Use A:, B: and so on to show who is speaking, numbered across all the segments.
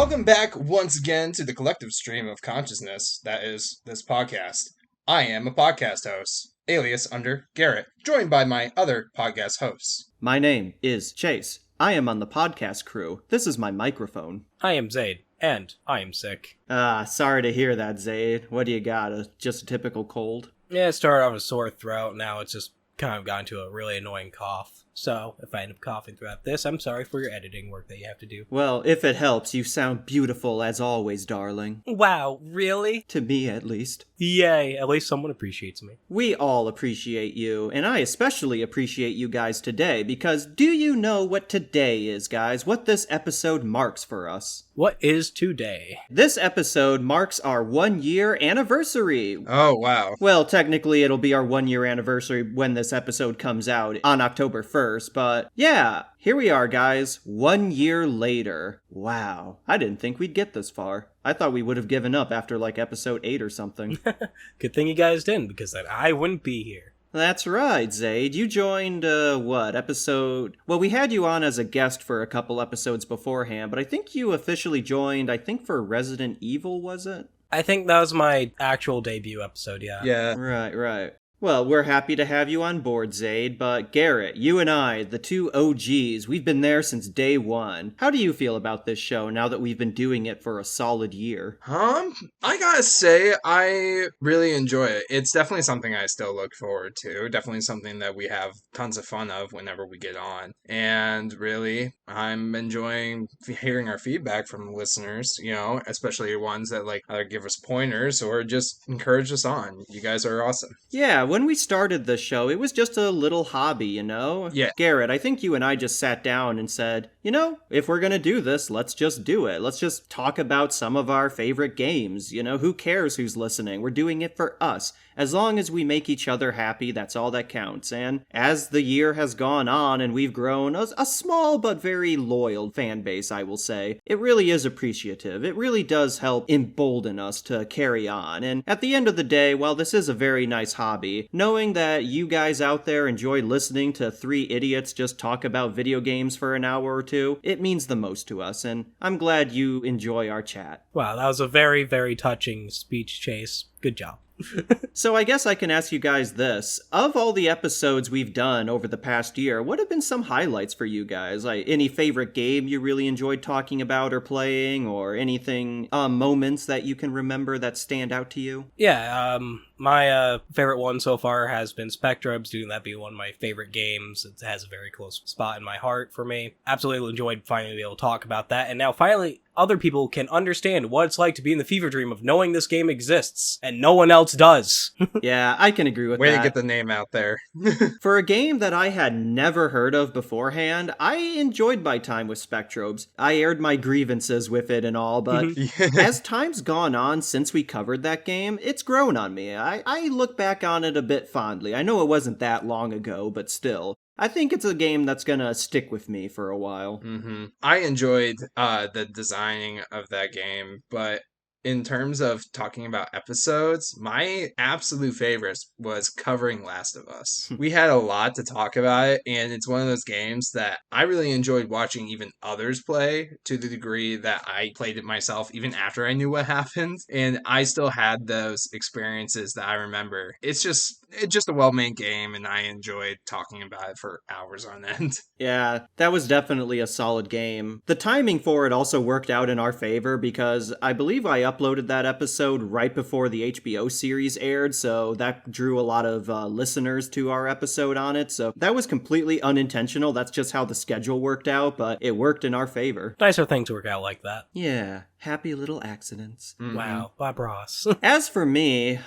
A: Welcome back once again to the collective stream of consciousness that is this podcast. I am a podcast host, alias under Garrett, joined by my other podcast hosts.
B: My name is Chase. I am on the podcast crew. This is my microphone.
C: I am Zaid, and I am sick.
B: Sorry to hear that, Zaid. What do you got? Just a typical cold?
C: Yeah, it started off with a sore throat, now it's just kind of gotten to a really annoying cough. So, if I end up coughing throughout this, I'm sorry for your editing work that you have to do.
B: Well, if it helps, you sound beautiful as always, darling.
C: Wow, really?
B: To me, at least.
C: Yay, at least someone appreciates me.
B: We all appreciate you, and I especially appreciate you guys today, because do you know what today is, guys? What this episode marks for us?
C: What is today?
B: This episode marks our 1-year anniversary.
A: Oh, wow.
B: Well, technically, it'll be our 1-year anniversary when this episode comes out on October 1st, but yeah, here we are, guys, 1 year later. Wow, I didn't think we'd get this far. I thought we would have given up after, like, episode 8 or something.
C: Good thing you guys didn't, because then I wouldn't be here.
B: That's right, Zaid. You joined, episode... Well, we had you on as a guest for a couple episodes beforehand, but I think you officially joined, for Resident Evil, was it?
C: I think that was my actual debut episode, yeah.
A: Yeah.
B: Right. Well, we're happy to have you on board, Zaid, but Garrett, you and I, the two OGs, we've been there since day one. How do you feel about this show now that we've been doing it for a solid year?
A: I gotta say, I really enjoy it. It's definitely something I still look forward to. Definitely something that we have tons of fun of whenever we get on. And really, I'm enjoying hearing our feedback from listeners, especially ones that either give us pointers or just encourage us on. You guys are awesome.
B: Yeah, when we started the show, it was just a little hobby,
A: Yeah.
B: Garrett, I think you and I just sat down and said, if we're gonna do this, let's just do it. Let's just talk about some of our favorite games. Who cares who's listening? We're doing it for us. As long as we make each other happy, that's all that counts. And as the year has gone on and we've grown a small but very loyal fan base, I will say, it really is appreciative. It really does help embolden us to carry on. And at the end of the day, while this is a very nice hobby, knowing that you guys out there enjoy listening to three idiots just talk about video games for an hour or two, it means the most to us. And I'm glad you enjoy our chat.
C: Wow, that was a very, very touching speech, Chase. Good job.
B: So I guess I can ask you guys this. Of all the episodes we've done over the past year, what have been some highlights for you guys? Like any favorite game you really enjoyed talking about or playing, or anything, moments that you can remember that stand out to you?
C: Yeah, my favorite one so far has been Spectrobes, due to that being one of my favorite games. It has a very close spot in my heart for me. Absolutely enjoyed finally being able to talk about that, and now finally other people can understand what it's like to be in the fever dream of knowing this game exists, and no one else does.
B: Yeah, I can agree with that.
A: Way to get the name out there.
B: For a game that I had never heard of beforehand, I enjoyed my time with Spectrobes. I aired my grievances with it and all, but as time's gone on since we covered that game, it's grown on me. I look back on it a bit fondly. I know it wasn't that long ago, but still. I think it's a game that's gonna stick with me for a while.
A: Mm-hmm. I enjoyed the designing of that game, but in terms of talking about episodes, my absolute favorite was covering Last of Us. We had a lot to talk about it, and it's one of those games that I really enjoyed watching even others play, to the degree that I played it myself even after I knew what happened, and I still had those experiences that I remember. It's just a well-made game, and I enjoyed talking about it for hours on end.
B: Yeah, that was definitely a solid game. The timing for it also worked out in our favor, because I believe I uploaded that episode right before the HBO series aired, so that drew a lot of listeners to our episode on it, so that was completely unintentional. That's just how the schedule worked out, but it worked in our favor.
C: Nicer things work out like that.
B: Yeah. Happy little accidents.
C: Mm-hmm. Wow, Bob Ross.
B: As for me,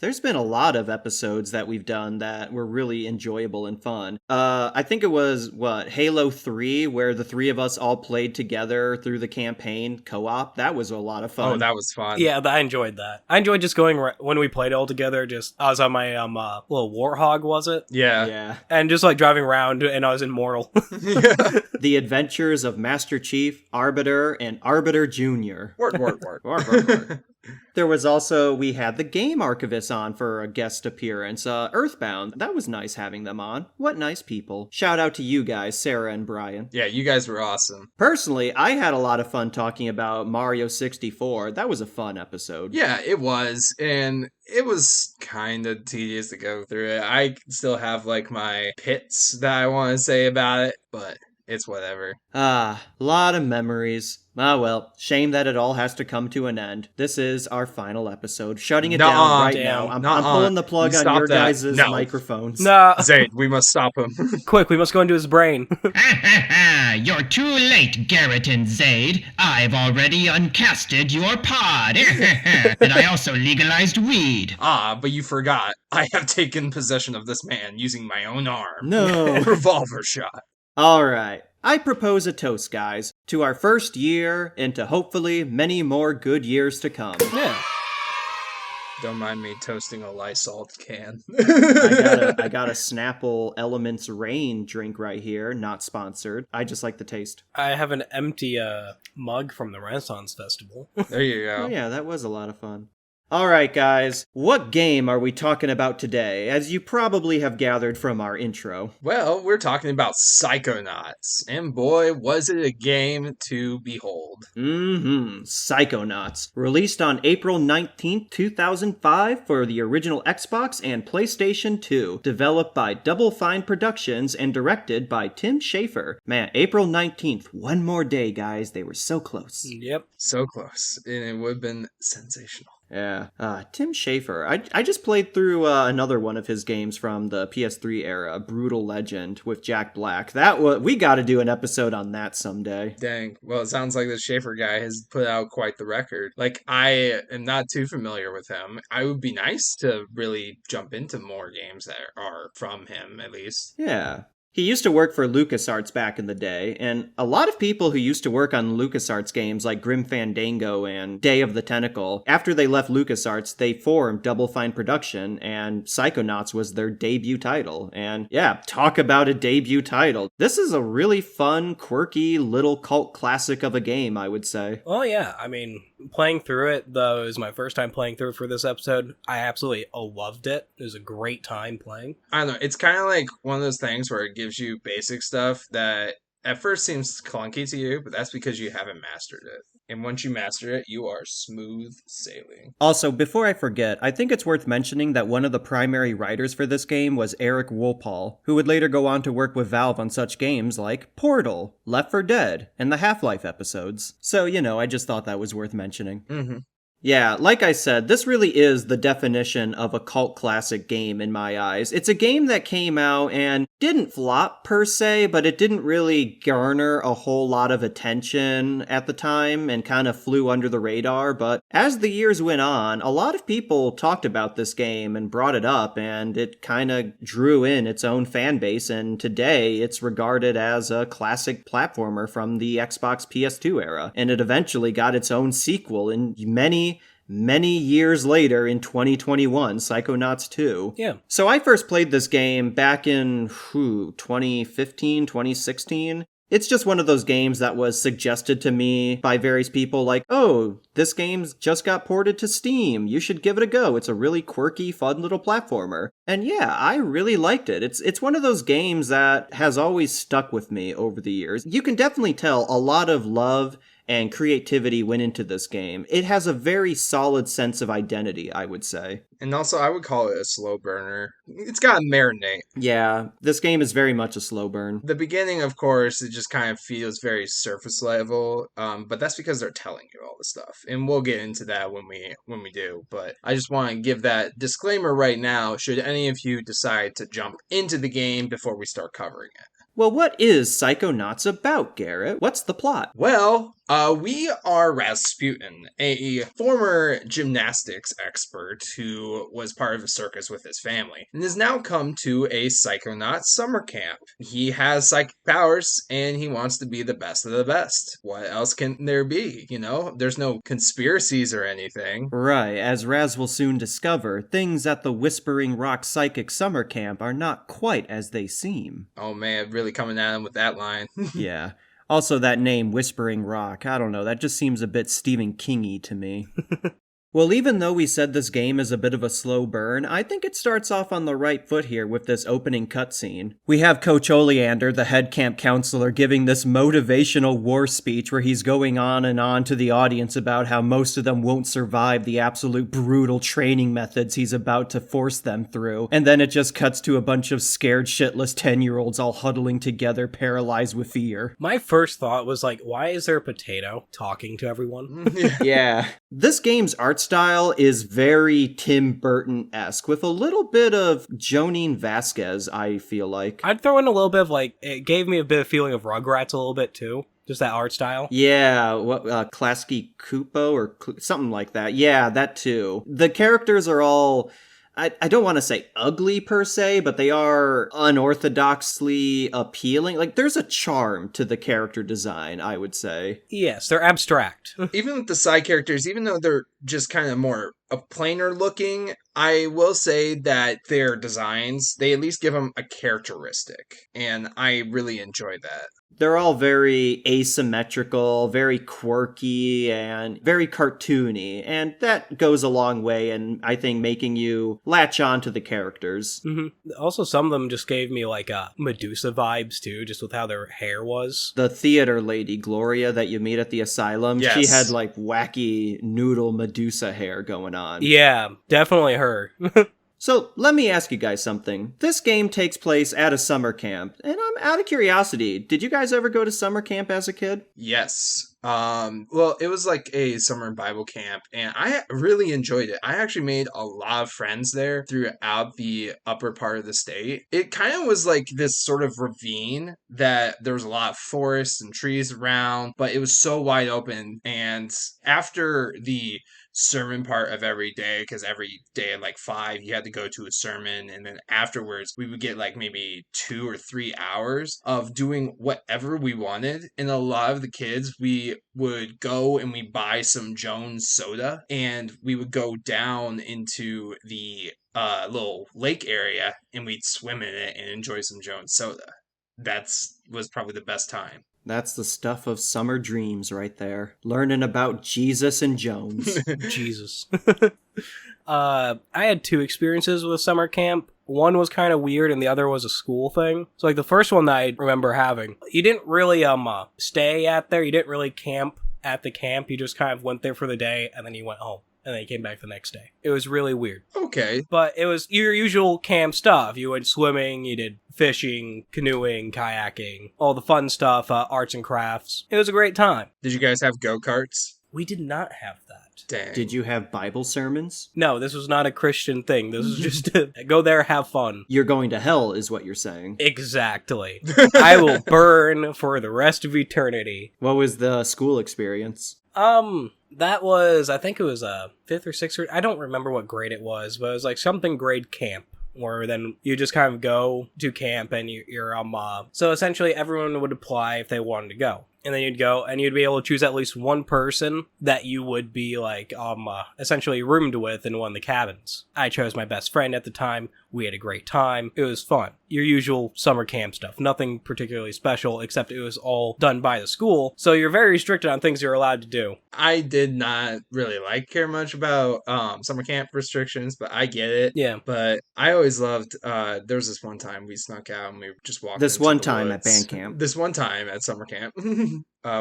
B: there's been a lot of episodes that we've done that were really enjoyable and fun. I think it was, Halo 3, where the three of us all played together through the campaign co-op. That was a lot of fun.
A: Oh, that was fun.
C: Yeah, I enjoyed that. I enjoyed just going, when we played all together, I was on my little Warthog, was it?
A: Yeah.
C: And just driving around, and I was immortal.
B: The Adventures of Master Chief, Arbiter, and Arbiter Jr. there.
A: Word, word, word.
B: Word, word, word. There was also, we had the Game Archivist on for a guest appearance, Earthbound. That was nice having them on. What nice people. Shout out to you guys, Sarah and Brian.
A: Yeah, you guys were awesome.
B: Personally, I had a lot of fun talking about Mario 64. That was a fun episode.
A: Yeah, it was. And it was kind of tedious to go through it. I still have like my pits that I want to say about it, but it's whatever.
B: Lot of memories. Ah, well, shame that it all has to come to an end. This is our final episode. Shutting it down right now. I'm pulling the plug on your guys' microphones.
C: No.
A: Zayd, we must stop him.
C: Quick, we must go into his brain.
D: You're too late, Garrett and Zayd. I've already uncasted your pod. And I also legalized weed.
A: But you forgot. I have taken possession of this man using my own arm.
B: No.
A: Revolver shot.
B: All right. I propose a toast, guys, to our first year and to hopefully many more good years to come.
C: Yeah.
A: Don't mind me toasting a Lysol can.
B: I got a Snapple Elements Rain drink right here, not sponsored. I just like the taste.
C: I have an empty mug from the Renaissance Festival.
A: There you go.
B: Oh yeah, that was a lot of fun. All right, guys, what game are we talking about today, as you probably have gathered from our intro?
A: Well, we're talking about Psychonauts, and boy, was it a game to behold.
B: Psychonauts. Released on April 19th, 2005 for the original Xbox and PlayStation 2. Developed by Double Fine Productions and directed by Tim Schafer. Man, April 19th, one more day, guys. They were so close.
C: Yep.
A: So close, and it would have been sensational.
B: Yeah. Tim Schafer. I just played through another one of his games from the PS3 era, Brutal Legend, with Jack Black. We got to do an episode on that someday.
A: Dang. Well, it sounds like the Schafer guy has put out quite the record. Like, I am not too familiar with him. I would be nice to really jump into more games that are from him, at least.
B: Yeah. He used to work for LucasArts back in the day, and a lot of people who used to work on LucasArts games like Grim Fandango and Day of the Tentacle, after they left LucasArts, they formed Double Fine Production, and Psychonauts was their debut title. And yeah, talk about a debut title. This is a really fun, quirky, little cult classic of a game, I would say.
C: Well, yeah, I mean, playing through it, though, it was my first time playing through it for this episode. I absolutely loved it. It was a great time playing.
A: I don't know. It's kind of like one of those things where it gives you basic stuff that at first seems clunky to you, but that's because you haven't mastered it. And once you master it, you are smooth sailing.
B: Also, before I forget, I think it's worth mentioning that one of the primary writers for this game was Eric Wolpaw, who would later go on to work with Valve on such games like Portal, Left 4 Dead, and the Half-Life episodes. So, I just thought that was worth mentioning.
A: Mm-hmm.
B: Yeah, like I said, this really is the definition of a cult classic game in my eyes. It's a game that came out and didn't flop per se, but it didn't really garner a whole lot of attention at the time and kind of flew under the radar. But as the years went on, a lot of people talked about this game and brought it up, and it kind of drew in its own fan base, and today it's regarded as a classic platformer from the Xbox PS2 era. And it eventually got its own sequel in many years later in 2021, Psychonauts 2.
C: Yeah.
B: So I first played this game back in 2015, 2016. It's just one of those games that was suggested to me by various people like, oh, this game's just got ported to Steam. You should give it a go. It's a really quirky, fun little platformer. And yeah, I really liked it. It's one of those games that has always stuck with me over the years. You can definitely tell a lot of love and creativity went into this game. It has a very solid sense of identity, I would say.
A: And also, I would call it a slow burner. It's got to marinate.
B: Yeah, this game is very much a slow burn.
A: The beginning, of course, it just kind of feels very surface level, but that's because they're telling you all the stuff. And we'll get into that when we do. But I just want to give that disclaimer right now, should any of you decide to jump into the game before we start covering it.
B: Well, what is Psychonauts about, Garrett? What's the plot?
A: Well, we are Razputin, a former gymnastics expert who was part of a circus with his family, and has now come to a Psychonaut summer camp. He has psychic powers, and he wants to be the best of the best. What else can there be? There's no conspiracies or anything.
B: Right, as Raz will soon discover, things at the Whispering Rock Psychic Summer Camp are not quite as they seem.
A: Oh man, really coming at him with that line.
B: Yeah. Also, that name, Whispering Rock, I don't know, that just seems a bit Stephen King-y to me. Well, even though we said this game is a bit of a slow burn, I think it starts off on the right foot here with this opening cutscene. We have Coach Oleander, the head camp counselor, giving this motivational war speech where he's going on and on to the audience about how most of them won't survive the absolute brutal training methods he's about to force them through. And then it just cuts to a bunch of scared shitless 10-year-olds all huddling together, paralyzed with fear.
C: My first thought was like, why is there a potato talking to everyone?
B: Yeah. This game's art style is very Tim Burton-esque, with a little bit of Jonine Vasquez, I feel like.
C: I'd throw in a little bit of like, it gave me a bit of feeling of Rugrats a little bit too. Just that art style.
B: Yeah, Klasky Kupo or something like that. Yeah, that too. The characters are all... I don't want to say ugly per se, but they are unorthodoxly appealing. Like, there's a charm to the character design, I would say.
C: Yes, they're abstract.
A: Even with the side characters, even though they're just kind of more plainer looking, I will say that their designs, they at least give them a characteristic. And I really enjoy that.
B: They're all very asymmetrical, very quirky, and very cartoony, and that goes a long way in, I think, making you latch on to the characters.
C: Mm-hmm. Also, some of them just gave me, like, Medusa vibes, too, just with how their hair was.
B: The theater lady, Gloria, that you meet at the asylum,
A: yes.
B: She had, like, wacky noodle Medusa hair going on.
C: Yeah, definitely her.
B: So, let me ask you guys something. This game takes place at a summer camp, and I'm out of curiosity. Did you guys ever go to summer camp as a kid?
A: Yes. Well, it was like a summer Bible camp, and I really enjoyed it. I actually made a lot of friends there throughout the upper part of the state. It kind of was like this sort of ravine that there was a lot of forests and trees around, but it was so wide open. And after the sermon part of every day, because every day at like 5 you had to go to a sermon, and then afterwards we would get like maybe 2 or 3 hours of doing whatever we wanted. And a lot of the kids, we would go and we buy some Jones soda, and we would go down into the little lake area, and we'd swim in it and enjoy some Jones soda. Was probably the best time.
B: That's the stuff of summer dreams right there. Learning about Jesus and Jones.
C: Jesus. I had 2 experiences with summer camp. One was kind of weird, and the other was a school thing. So, like, the first one that I remember having, you didn't really stay at there. You didn't really camp at the camp. You just kind of went there for the day, and then you went home. And then you came back the next day. It was really weird.
A: Okay.
C: But it was your usual camp stuff. You went swimming, you did fishing, canoeing, kayaking, all the fun stuff, arts and crafts. It was a great time.
A: Did you guys have go-karts?
C: We did not have that.
A: Dang.
B: Did you have Bible sermons?
C: No, this was not a Christian thing. This was just to go there, have fun.
B: You're going to hell, is what you're saying.
C: Exactly. I will burn for the rest of eternity.
B: What was the school experience?
C: That was, I think it was a 5th or 6th grade. I don't remember what grade it was, but it was like something grade camp, where then you just kind of go to camp and you're so essentially everyone would apply if they wanted to go. And then you'd go and you'd be able to choose at least one person that you would be like essentially roomed with in one of the cabins. I chose my best friend at the time. We had a great time. It was fun. Your usual summer camp stuff. Nothing particularly special, except it was all done by the school. So you're very restricted on things you're allowed to do.
A: I did not really care much about summer camp restrictions, but I get it.
C: Yeah.
A: But I always loved, there was this one time we snuck out and we just walked
B: This
A: into
B: one
A: the
B: time
A: woods.
B: at band camp.
A: This one time at summer camp.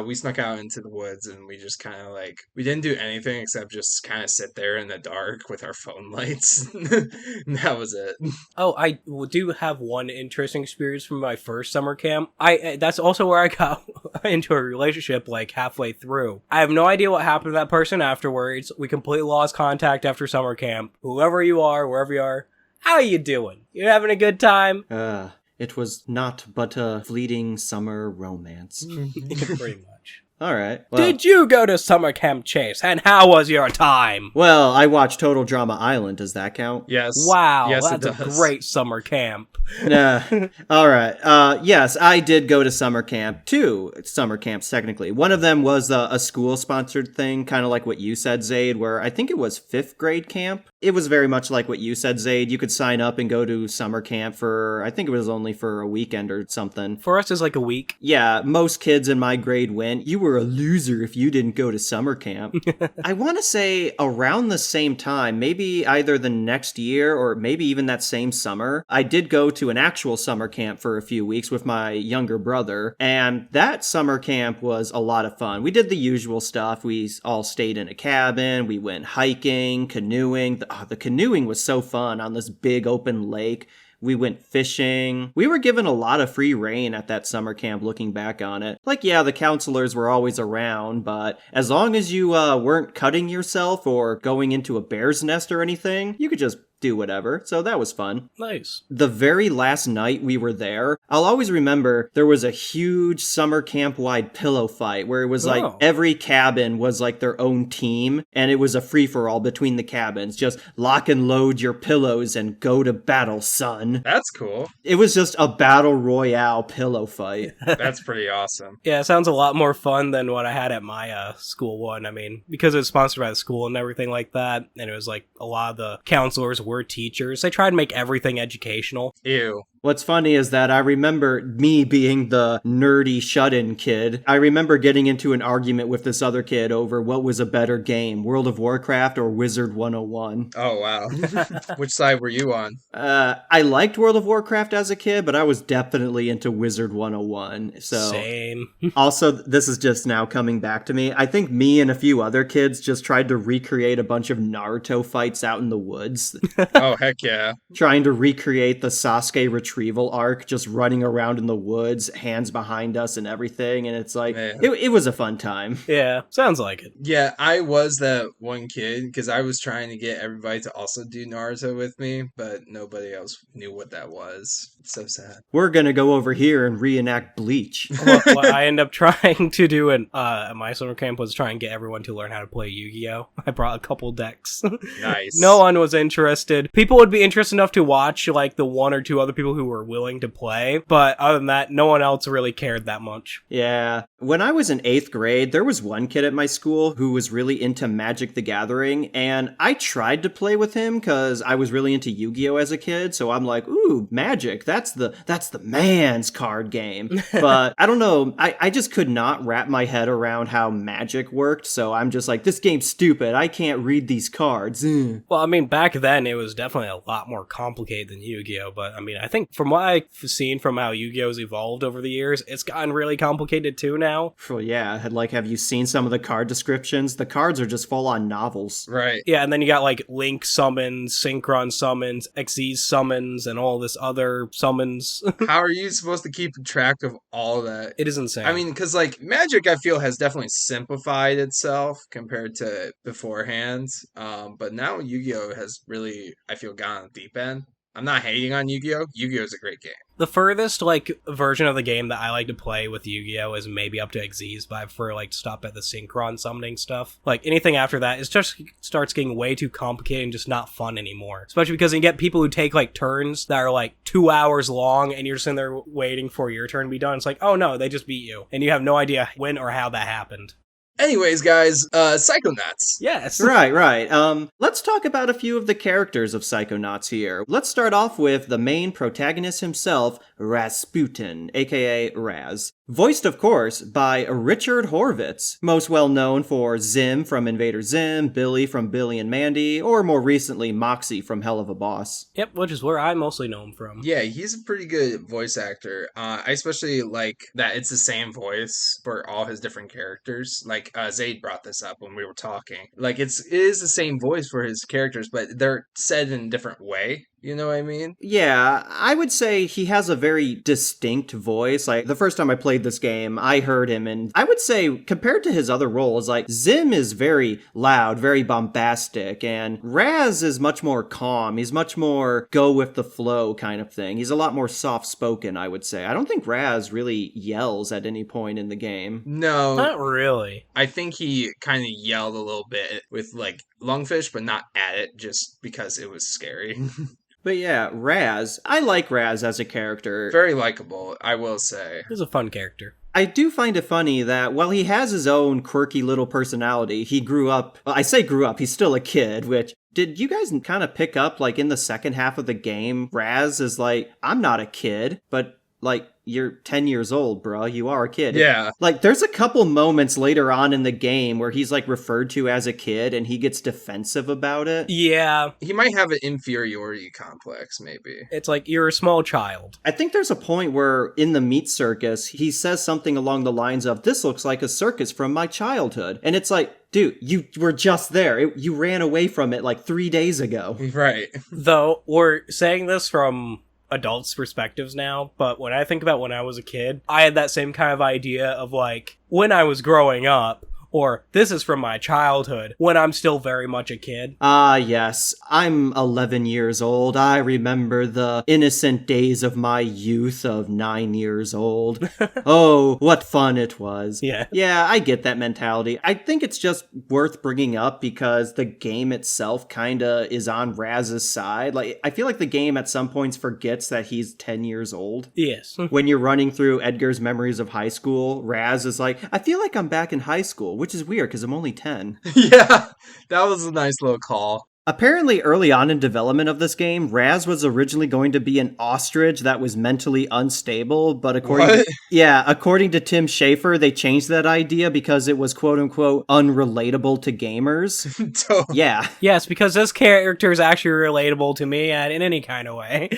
A: We snuck out into the woods and we just kind of we didn't do anything except just kind of sit there in the dark with our phone lights. And that was it.
C: Oh, I do have one interesting experience from my first summer camp. That's also where I got into a relationship halfway through. I have no idea what happened to that person afterwards. We completely lost contact after summer camp. Whoever you are, wherever you are, how are you doing? You having a good time?
B: It was not but a fleeting summer romance.
C: Pretty much.
B: All right. Well,
C: Did you go to summer camp, Chase? And how was your time?
B: well, I watched Total Drama Island. Does that count?
A: Yes.
C: Wow,
A: Yes,
C: that's
A: it
C: a
A: does.
C: great summer camp.
B: Nah. All right. Yes, I did go to summer camp. 2 summer camps, technically. One of them was a school-sponsored thing, kind of like what you said, Zaid, where I think it was 5th grade camp. It was very much like what you said, Zaid. You could sign up and go to summer camp for, I think it was only for a weekend or something.
C: For us, it's like a week.
B: Yeah, most kids in my grade went. You were a loser if you didn't go to summer camp. I want to say around the same time, maybe either the next year or maybe even that same summer, I did go to an actual summer camp for a few weeks with my younger brother, and that summer camp was a lot of fun. We did the usual stuff. We all stayed in a cabin. We went hiking, canoeing. The canoeing was so fun on this big open lake. We went fishing. We were given a lot of free reign at that summer camp looking back on it. Like, yeah, the counselors were always around, but as long as you weren't cutting yourself or going into a bear's nest or anything, you could just do whatever. So that was fun.
C: Nice.
B: The very last night we were there, I'll always remember there was a huge summer camp-wide pillow fight where it was like every cabin was like their own team, and it was a free-for-all between the cabins. Just lock and load your pillows and go to battle, son.
A: That's cool.
B: It was just a battle royale pillow fight.
A: That's pretty awesome.
C: Yeah, it sounds a lot more fun than what I had at my school one. I mean, because it was sponsored by the school and everything like that, and it was like a lot of the counselors were teachers. They tried to make everything educational.
A: Ew.
B: What's funny is that I remember me being the nerdy shut-in kid. I remember getting into an argument with this other kid over what was a better game, World of Warcraft or Wizard 101.
A: Oh, wow. Which side were you on?
B: I liked World of Warcraft as a kid, but I was definitely into Wizard 101. So
C: Same.
B: Also, this is just now coming back to me. I think me and a few other kids just tried to recreate a bunch of Naruto fights out in the woods.
A: Oh, heck yeah.
B: Trying to recreate the Sasuke retrieval arc, just running around in the woods, hands behind us and everything. And it's like, it was a fun time.
C: Yeah, sounds like it.
A: Yeah, I was that one kid because I was trying to get everybody to also do Naruto with me, but nobody else knew what that was. It's so sad.
B: We're gonna go over here and reenact Bleach.
C: What I ended up trying to do at my summer camp was try and get everyone to learn how to play Yu-Gi-Oh! I brought a couple decks.
A: Nice.
C: No one was interested. People would be interested enough to watch like the one or two other people who were willing to play, but other than that, no one else really cared that much.
B: Yeah. When I was in 8th grade, there was one kid at my school who was really into Magic the Gathering, and I tried to play with him because I was really into Yu-Gi-Oh! As a kid, so I'm like, ooh, Magic, that's the man's card game. But I don't know, I just could not wrap my head around how Magic worked, so I'm just like, this game's stupid, I can't read these cards.
C: Well, I mean, back then, it was definitely a lot more complicated than Yu-Gi-Oh! But, I mean, I think from what I've seen from how Yu-Gi-Oh's evolved over the years, it's gotten really complicated too now.
B: Well, yeah, have you seen some of the card descriptions? The cards are just full-on novels.
A: Right.
C: Yeah, and then you got, like, Link summons, Synchron summons, Xyz summons, and all this other summons.
A: How are you supposed to keep track of all that?
C: It is insane.
A: I mean, because, like, Magic, I feel, has definitely simplified itself compared to beforehand. But now Yu-Gi-Oh! Has really, I feel, gone on the deep end. I'm not hating on Yu-Gi-Oh! Yu-Gi-Oh! Is a great game.
C: The furthest, like, version of the game that I like to play with Yu-Gi-Oh! Is maybe up to Xyz, but I prefer, like, to stop at the Synchron summoning stuff. Like, anything after that, it just starts getting way too complicated and just not fun anymore. Especially because you get people who take, like, turns that are, like, 2 hours long, and you're sitting there waiting for your turn to be done. It's like, oh no, they just beat you. And you have no idea when or how that happened.
A: Anyways, guys, Psychonauts.
C: Yes.
B: Right. Let's talk about a few of the characters of Psychonauts here. Let's start off with the main protagonist himself, Razputin, aka Raz. Voiced, of course, by Richard Horvitz, most well known for Zim from Invader Zim, Billy from Billy and Mandy, or more recently Moxie from Hell of a Boss.
C: Yep, which is where I mostly know him from.
A: Yeah, he's a pretty good voice actor. I especially like that it's the same voice for all his different characters. Like, Zaid brought this up when we were talking. Like, it is the same voice for his characters, but they're said in a different way. You know what I mean?
B: Yeah, I would say he has a very distinct voice. Like, the first time I played this game, I heard him, and I would say, compared to his other roles, like, Zim is very loud, very bombastic, and Raz is much more calm. He's much more go with the flow kind of thing. He's a lot more soft-spoken, I would say. I don't think Raz really yells at any point in the game.
A: No.
C: Not really.
A: I think he kind of yelled a little bit with, like, Lungfish, but not at it, just because it was scary.
B: But yeah, Raz, I like Raz as a character.
A: Very likable, I will say.
C: He's a fun character.
B: I do find it funny that while he has his own quirky little personality, he grew up, well, I say grew up, he's still a kid, which, did you guys kind of pick up, like, in the second half of the game, Raz is like, I'm not a kid, but, like, you're 10 years old, bro. You are a kid.
A: Yeah.
B: Like, there's a couple moments later on in the game where he's, like, referred to as a kid and he gets defensive about it.
C: Yeah.
A: He might have an inferiority complex, maybe.
C: It's like, you're a small child.
B: I think there's a point where in the meat circus, he says something along the lines of, this looks like a circus from my childhood. And it's like, dude, you were just there. You ran away from it like 3 days ago.
A: Right.
C: Though, we're saying this from adults' perspectives now, but when I think about when I was a kid, I had that same kind of idea of like, when I was growing up, or this is from my childhood, when I'm still very much a kid.
B: Ah, yes. I'm 11 years old. I remember the innocent days of my youth of 9 years old. Oh, what fun it was.
C: Yeah.
B: Yeah, I get that mentality. I think it's just worth bringing up because the game itself kinda is on Raz's side. Like, I feel like the game at some points forgets that he's 10 years old.
C: Yes.
B: When you're running through Edgar's memories of high school, Raz is like, I feel like I'm back in high school, which is weird because I'm only 10.
A: Yeah, that was a nice little call.
B: Apparently, early on in development of this game, Raz was originally going to be an ostrich that was mentally unstable, but according to Tim Schafer, they changed that idea because it was quote-unquote unrelatable to gamers. Yeah.
C: Yes, because this character is actually relatable to me and in any kind of way.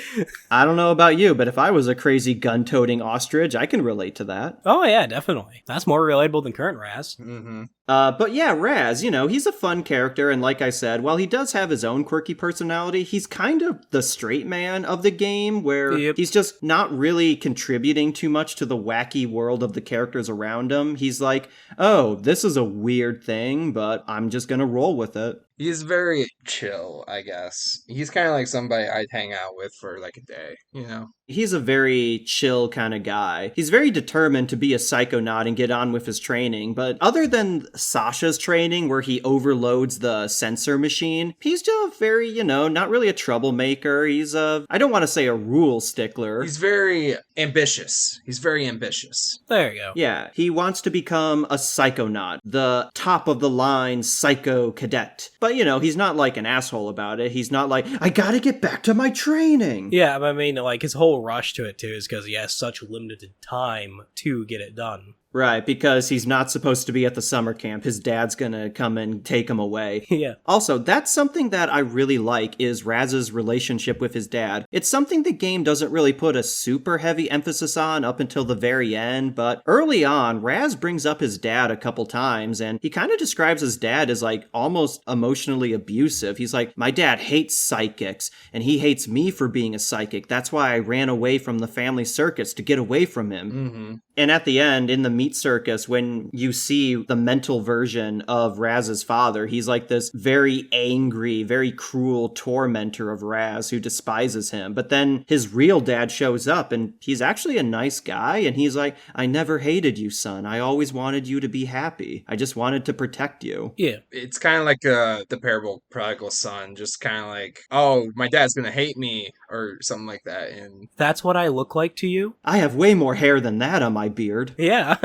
B: I don't know about you, but if I was a crazy gun-toting ostrich, I can relate to that.
C: Oh yeah, definitely. That's more relatable than current Raz.
A: Mm-hmm.
B: But yeah, Raz, he's a fun character, and like I said, while he does have his own quirky personality, he's kind of the straight man of the game, where he's just not really contributing too much to the wacky world of the characters around him. He's like, oh, this is a weird thing, but I'm just gonna roll with it.
A: He's very chill, I guess. He's kind of like somebody I'd hang out with for like a day, you know?
B: He's a very chill kind of guy. He's very determined to be a psychonaut and get on with his training, but other than Sasha's training where he overloads the sensor machine, he's just very, not really a troublemaker. He's I don't want to say a rule stickler.
A: He's very ambitious.
C: There you go.
B: Yeah, he wants to become a psychonaut, the top of the line psycho cadet. But, he's not like an asshole about it. He's not like, I gotta get back to my training.
C: Yeah, but I mean, like, his whole rush to it, too, is because he has such limited time to get it done.
B: Right, because he's not supposed to be at the summer camp. His dad's gonna come and take him away.
C: Yeah.
B: Also, that's something that I really like, is Raz's relationship with his dad. It's something the game doesn't really put a super heavy emphasis on up until the very end, but early on, Raz brings up his dad a couple times, and he kind of describes his dad as, like, almost emotionally abusive. He's like, my dad hates psychics, and he hates me for being a psychic. That's why I ran away from the family circus to get away from him.
A: Mm-hmm.
B: And at the end, in the meat circus, when you see the mental version of Raz's father, he's like this very angry, very cruel tormentor of Raz who despises him. But then his real dad shows up and he's actually a nice guy. And he's like, I never hated you, son. I always wanted you to be happy. I just wanted to protect you.
C: Yeah.
A: It's kind of like the parable prodigal son, just kind of like, oh, my dad's going to hate me or something like that. And
C: that's what I look like to you?
B: I have way more hair than that on my beard.
C: Yeah.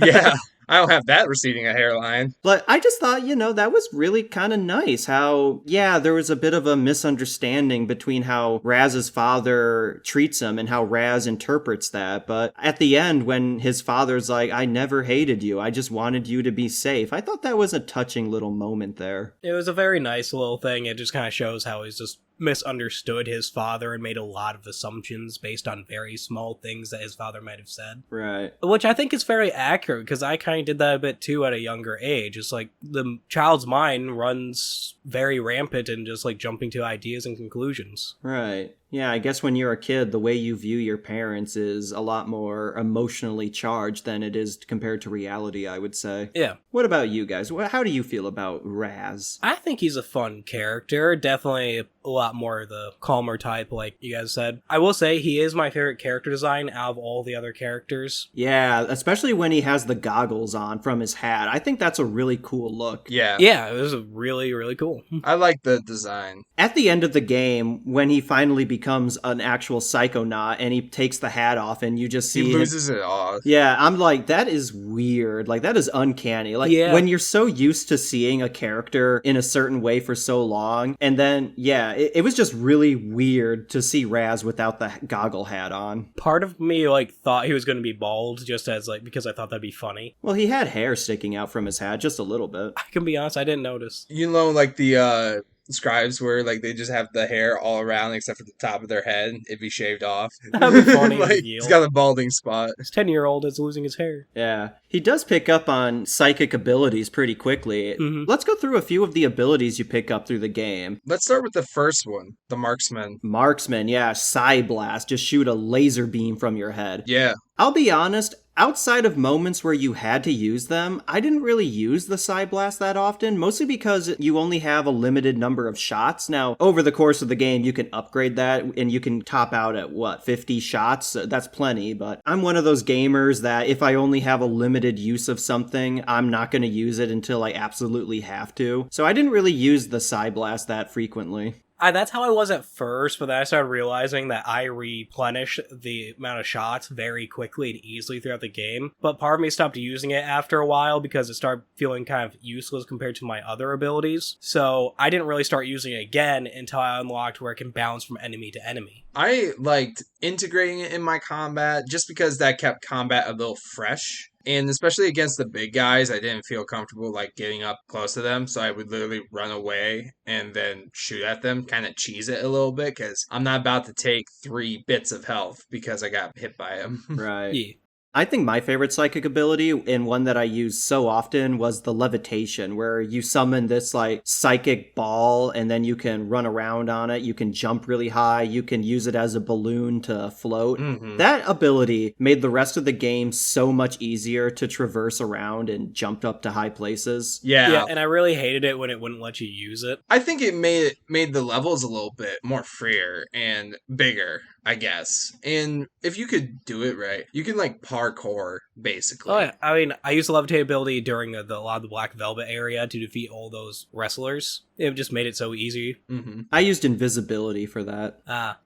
A: Yeah. I don't have that receding a hairline.
B: But I just thought, that was really kind of nice how, there was a bit of a misunderstanding between how Raz's father treats him and how Raz interprets that. But at the end, when his father's like, I never hated you, I just wanted you to be safe, I thought that was a touching little moment there.
C: It was a very nice little thing. It just kind of shows how he's just misunderstood his father and made a lot of assumptions based on very small things that his father might have said.
B: Right.
C: Which I think is very accurate, because I kind of did that a bit too at a younger age. It's like the child's mind runs very rampant and just like jumping to ideas and conclusions.
B: Right. Yeah, I guess when you're a kid, the way you view your parents is a lot more emotionally charged than it is compared to reality, I would say.
C: Yeah.
B: What about you guys? How do you feel about Raz?
C: I think he's a fun character. Definitely a lot more the calmer type, like you guys said. I will say he is my favorite character design out of all the other characters.
B: Yeah, especially when he has the goggles on from his hat. I think that's a really cool look.
A: Yeah.
C: Yeah, it was really, really cool.
A: I like the design.
B: At the end of the game, when he finally becomes an actual Psychonaut and he takes the hat off and you just see
A: He loses it off.
B: Yeah, I'm like, that is weird. Like, that is uncanny. Like, when you're so used to seeing a character in a certain way for so long, and then, yeah, it was just really weird to see Raz without the goggle hat on.
C: Part of me, like, thought he was going to be bald just as, like, because I thought that'd be funny.
B: Well, he had hair sticking out from his hat just a little bit.
C: I can be honest, I didn't notice.
A: You know, like the scribes where like they just have the hair all around except for the top of their head. It'd be shaved off.
C: That'd be funny.
A: Like, he's got a balding spot.
C: This 10-year-old is losing his hair.
B: Yeah. He does pick up on psychic abilities pretty quickly.
C: Mm-hmm.
B: Let's go through a few of the abilities you pick up through the game.
A: Let's start with the first one, the marksman.
B: Marksman, yeah. Psy Blast. Just shoot a laser beam from your head.
A: Yeah.
B: I'll be honest, outside of moments where you had to use them, I didn't really use the Psy Blast that often, mostly because you only have a limited number of shots. Now, over the course of the game, you can upgrade that, and you can top out at, 50 shots? That's plenty, but I'm one of those gamers that if I only have a limited use of something, I'm not going to use it until I absolutely have to. So I didn't really use the Psy Blast that frequently.
C: That's how I was at first, but then I started realizing that I replenish the amount of shots very quickly and easily throughout the game. But part of me stopped using it after a while because it started feeling kind of useless compared to my other abilities. So I didn't really start using it again until I unlocked where it can bounce from enemy to enemy.
A: I liked integrating it in my combat just because that kept combat a little fresh. And especially against the big guys, I didn't feel comfortable like getting up close to them. So I would literally run away and then shoot at them, kind of cheese it a little bit because I'm not about to take 3 bits of health because I got hit by him.
B: Right.
C: Yeah.
B: I think my favorite psychic ability, and one that I used so often, was the levitation, where you summon this like psychic ball and then you can run around on it, you can jump really high, you can use it as a balloon to float.
A: Mm-hmm.
B: That ability made the rest of the game so much easier to traverse around and jump up to high places.
C: Yeah, and I really hated it when it wouldn't let you use it.
A: I think it made the levels a little bit more freer and bigger, I guess. And if you could do it right, you can like parkour basically.
C: Oh yeah, I mean, I used the levitate ability during a lot of the Black Velvet area to defeat all those wrestlers. It just made it so easy.
A: Mm-hmm.
B: I used invisibility for that.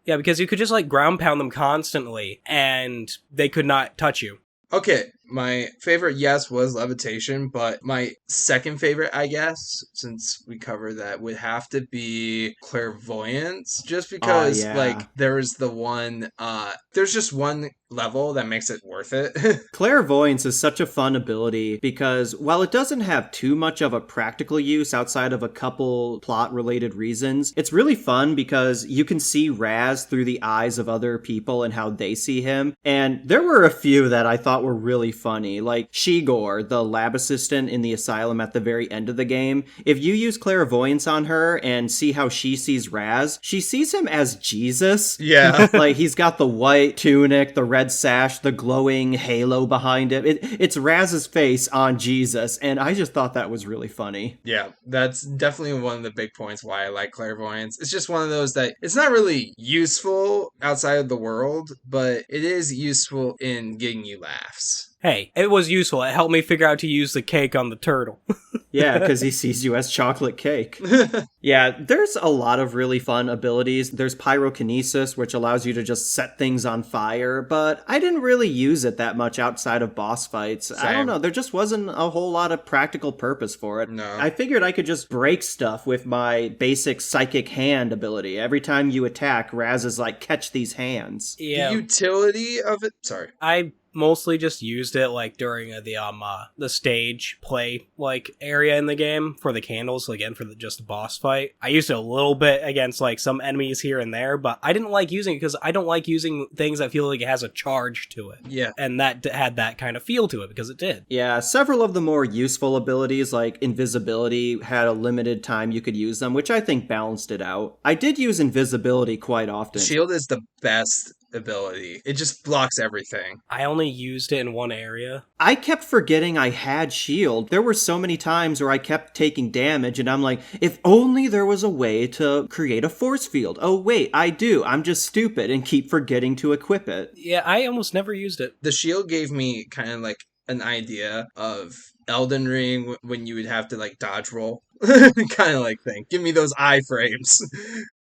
C: Yeah, because you could just like ground pound them constantly and they could not touch you.
A: Okay, my favorite, yes, was levitation, but my second favorite, I guess, since we covered that, would have to be clairvoyance, just because, like, there was there's just one level that makes it worth it.
B: Clairvoyance is such a fun ability because while it doesn't have too much of a practical use outside of a couple plot-related reasons, it's really fun because you can see Raz through the eyes of other people and how they see him, and there were a few that I thought were really funny, like Shigor, the lab assistant in the asylum at the very end of the game. If you use clairvoyance on her and see how she sees Raz, she sees him as Jesus.
A: Yeah.
B: Like, he's got the white tunic, the red sash, the glowing halo behind him. It's Raz's face on Jesus, and I just thought that was really funny.
A: Yeah, that's definitely one of the big points why I like clairvoyance. It's just one of those that it's not really useful outside of the world, but it is useful in getting you laughs.
C: Hey, it was useful. It helped me figure out to use the cake on the turtle.
B: Yeah, because he sees you as chocolate cake. Yeah, there's a lot of really fun abilities. There's pyrokinesis, which allows you to just set things on fire, but I didn't really use it that much outside of boss fights.
A: Same.
B: I don't know, there just wasn't a whole lot of practical purpose for it.
A: No.
B: I figured I could just break stuff with my basic psychic hand ability. Every time you attack, Raz is like, catch these hands.
C: Yeah.
A: The utility of it... Sorry.
C: I mostly just used it like during the stage play like area in the game for the candles, again for just the boss fight. I used it a little bit against like some enemies here and there, but I didn't like using it because I don't like using things that feel like it has a charge to it.
A: Yeah.
C: And that had that kind of feel to it because it did.
B: Yeah, several of the more useful abilities like invisibility had a limited time you could use them, which I think balanced it out. I did use invisibility quite often.
A: Shield is the best ability. It just blocks everything.
C: I only used it in one area.
B: I kept forgetting I had shield. There were so many times where I kept taking damage and I'm like, if only there was a way to create a force field. Oh wait, I do. I'm just stupid and keep forgetting to equip it.
C: Yeah, I almost never used it.
A: The shield gave me kind of like an idea of Elden Ring when you would have to like dodge roll. Kind of like thing. Give me those iframes.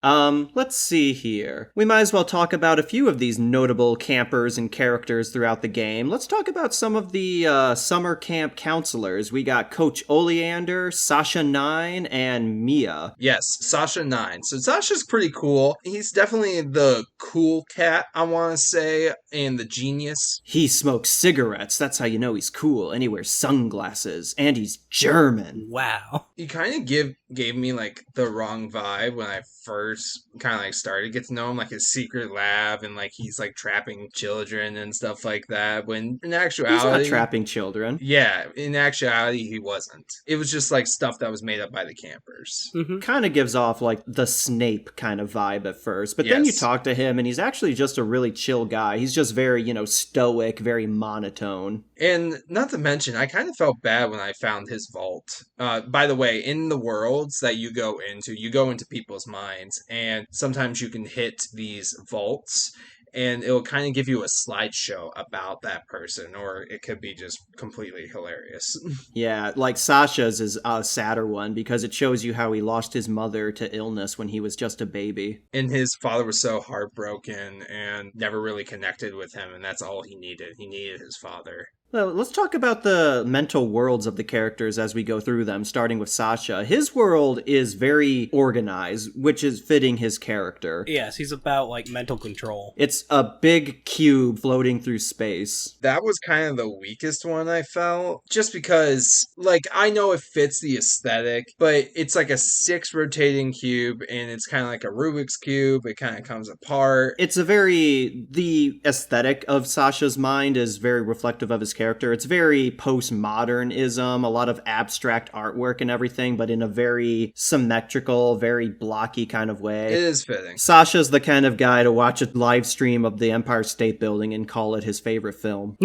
B: Let's see here. We might as well talk about a few of these notable campers and characters throughout the game. Let's talk about some of the summer camp counselors. We got Coach Oleander, Sasha 9, and Mia.
A: Yes, Sasha 9. So Sasha's pretty cool. He's definitely the cool cat, I want to say, and the genius.
B: He smokes cigarettes. That's how you know he's cool. And he wears sunglasses. And he's German.
C: Wow.
A: He kind of gave me like the wrong vibe when I first kind of like started to get to know him, like his secret lab and like he's like trapping children and stuff like that, when in actuality
B: he's not trapping children.
A: Yeah, in actuality he wasn't. It was just like stuff that was made up by the campers.
C: Mm-hmm.
B: Kind of gives off like the Snape kind of vibe at first, but then you talk to him and he's actually just a really chill guy. He's just very, stoic, very monotone.
A: And not to mention, I kind of felt bad when I found his vault. By the way, in the worlds that you go into people's minds, and sometimes you can hit these vaults, and it'll kind of give you a slideshow about that person, or it could be just completely hilarious.
B: Yeah, like Sasha's is a sadder one because it shows you how he lost his mother to illness when he was just a baby.
A: And his father was so heartbroken and never really connected with him, and that's all he needed. He needed his father.
B: Well, let's talk about the mental worlds of the characters as we go through them, starting with Sasha. His world is very organized, which is fitting his character.
C: Yes, he's about, like, mental control.
B: It's a big cube floating through space.
A: That was kind of the weakest one I felt, just because, like, I know it fits the aesthetic, but it's like a 6 rotating cube, and it's kind of like a Rubik's Cube. It kind of comes apart.
B: The aesthetic of Sasha's mind is very reflective of his character. It's very postmodernism, a lot of abstract artwork and everything, but in a very symmetrical, very blocky kind of way.
A: It is fitting.
B: Sasha's the kind of guy to watch a live stream of the Empire State Building and call it his favorite film.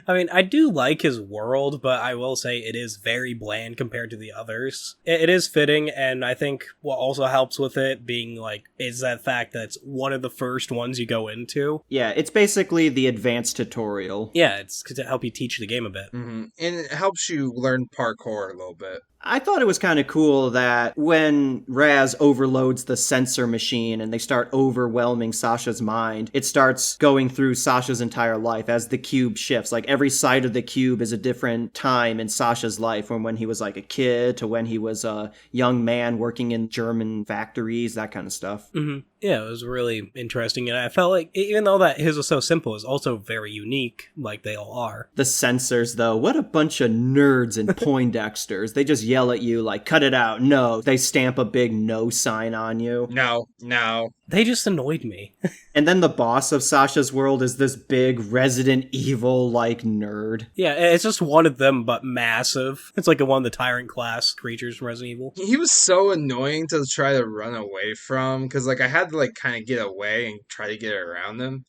C: I mean, I do like his world, but I will say it is very bland compared to the others. It is fitting, and I think what also helps with it being, like, is that fact that it's one of the first ones you go into.
B: Yeah, it's basically the advanced tutorial.
C: Yeah, it's to help you teach the game a bit.
A: Mm-hmm. And it helps you learn parkour a little bit.
B: I thought it was kind of cool that when Raz overloads the sensor machine and they start overwhelming Sasha's mind, it starts going through Sasha's entire life as the cube shifts. Like every side of the cube is a different time in Sasha's life, from when he was like a kid to when he was a young man working in German factories, that kind of stuff.
C: Mm-hmm. Yeah, it was really interesting, and I felt like, even though that his was so simple, it's also very unique, like they all are.
B: The sensors, though, what a bunch of nerds and Poindexters. They just yell at you like, cut it out, no. They stamp a big no sign on you.
A: No.
C: They just annoyed me.
B: And then the boss of Sasha's world is this big Resident Evil-like nerd.
C: Yeah, it's just one of them, but massive. It's like one of the tyrant class creatures from Resident Evil.
A: He was so annoying to try to run away from, because like I had to like kind of get away and try to get around them.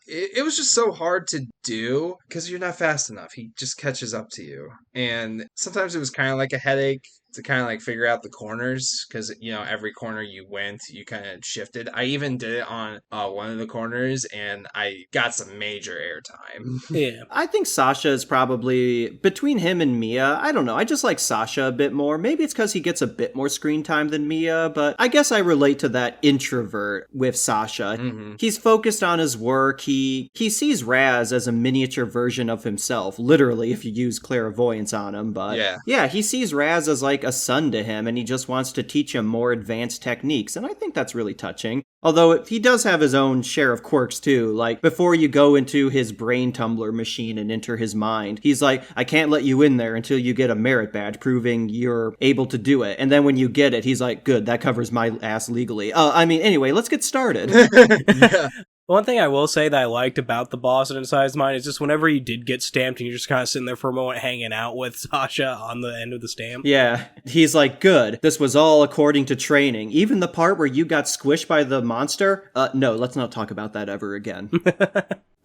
A: It was just so hard to do because you're not fast enough. He just catches up to you. And sometimes it was kind of like a headache to kind of like figure out the corners, because every corner you went, you kind of shifted. I even did it on one of the corners, and I got some major airtime.
C: Yeah,
B: I think Sasha is probably between him and Mia. I don't know. I just like Sasha a bit more. Maybe it's because he gets a bit more screen time than Mia, but I guess I relate to that introvert with Sasha.
A: Mm-hmm.
B: He's focused on his work. He sees Raz as a miniature version of himself, literally, if you use clairvoyance on him. But yeah, he sees Raz as like like a son to him, and he just wants to teach him more advanced techniques, and I think that's really touching. Although he does have his own share of quirks too, like before you go into his brain tumbler machine and enter his mind, he's like, I can't let you in there until you get a merit badge proving you're able to do it. And then when you get it, he's like, good, that covers my ass legally. Anyway, let's get started.
A: Yeah.
C: One thing I will say that I liked about the boss in Inside His Mind is just whenever you did get stamped and you're just kind of sitting there for a moment hanging out with Sasha on the end of the stamp.
B: Yeah, he's like, good, this was all according to training. Even the part where you got squished by the monster? No, let's not talk about that ever again.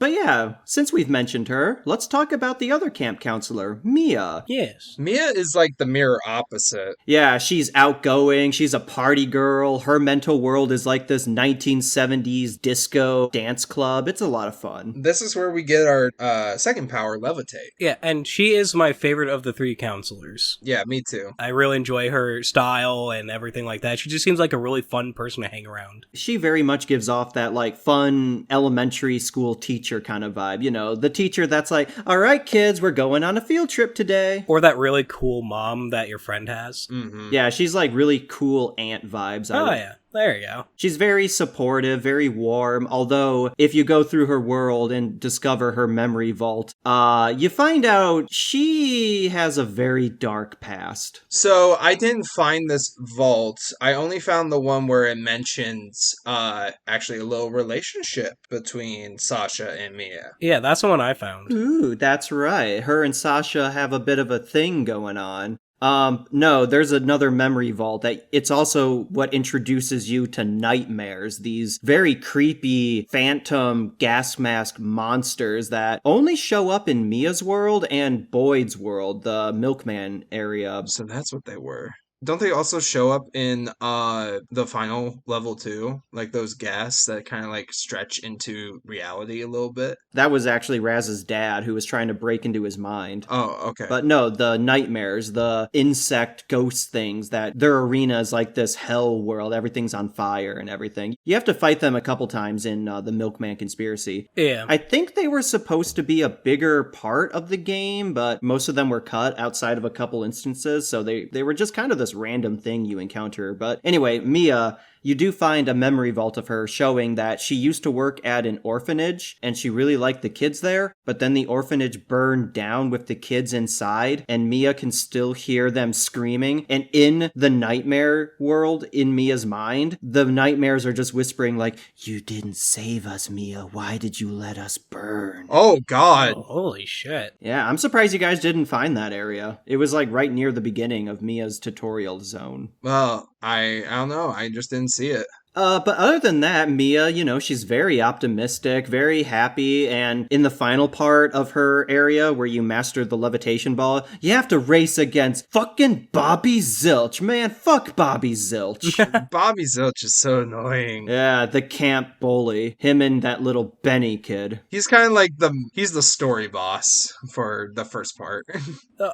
B: But yeah, since we've mentioned her, let's talk about the other camp counselor, Mia.
C: Yes.
A: Mia is like the mirror opposite.
B: Yeah, she's outgoing, she's a party girl, her mental world is like this 1970s disco dance club. It's a lot of fun.
A: This is where we get our second power, levitate.
C: Yeah, and she is my favorite of the three counselors.
A: Yeah, me too.
C: I really enjoy her style and everything like that. She just seems like a really fun person to hang around.
B: She very much gives off that like fun elementary school teacher kind of vibe, you know, the teacher that's like, all right, kids, we're going on a field trip today.
C: Or that really cool mom that your friend has.
A: Mm-hmm.
B: Yeah, she's like really cool aunt vibes.
C: Yeah. There you go.
B: She's very supportive, very warm, although if you go through her world and discover her memory vault, you find out she has a very dark past.
A: So I didn't find this vault. I only found the one where it mentions actually a little relationship between Sasha and Mia.
C: Yeah, that's the one I found.
B: Ooh, that's right. Her and Sasha have a bit of a thing going on. No, there's another memory vault that it's also what introduces you to nightmares, these very creepy phantom gas mask monsters that only show up in Mia's world and Boyd's world, the milkman area.
A: So that's what they were. Don't they also show up in the final level too? Like those gas that kind of like stretch into reality a little bit?
B: That was actually Raz's dad who was trying to break into his mind.
A: Oh, okay.
B: But no, the nightmares, the insect ghost things, that their arena is like this hell world. Everything's on fire and everything. You have to fight them a couple times in the Milkman Conspiracy.
C: Yeah.
B: I think they were supposed to be a bigger part of the game, but most of them were cut outside of a couple instances, so they were just kind of this random thing you encounter. But anyway, Mia, you do find a memory vault of her showing that she used to work at an orphanage and she really liked the kids there, but then the orphanage burned down with the kids inside and Mia can still hear them screaming. And in the nightmare world, in Mia's mind, the nightmares are just whispering like, you didn't save us, Mia. Why did you let us burn?
A: Oh, God.
C: Oh, holy shit.
B: Yeah, I'm surprised you guys didn't find that area. It was like right near the beginning of Mia's tutorial zone.
A: Well, I don't know. I just didn't see it.
B: But other than that, Mia, you know, she's very optimistic, very happy, and in the final part of her area where you master the levitation ball, you have to race against fucking Bobby Zilch. Man, fuck Bobby Zilch.
A: Bobby Zilch is so annoying.
B: Yeah, the camp bully. Him and that little Benny kid.
A: He's kind of like he's the story boss for the first part.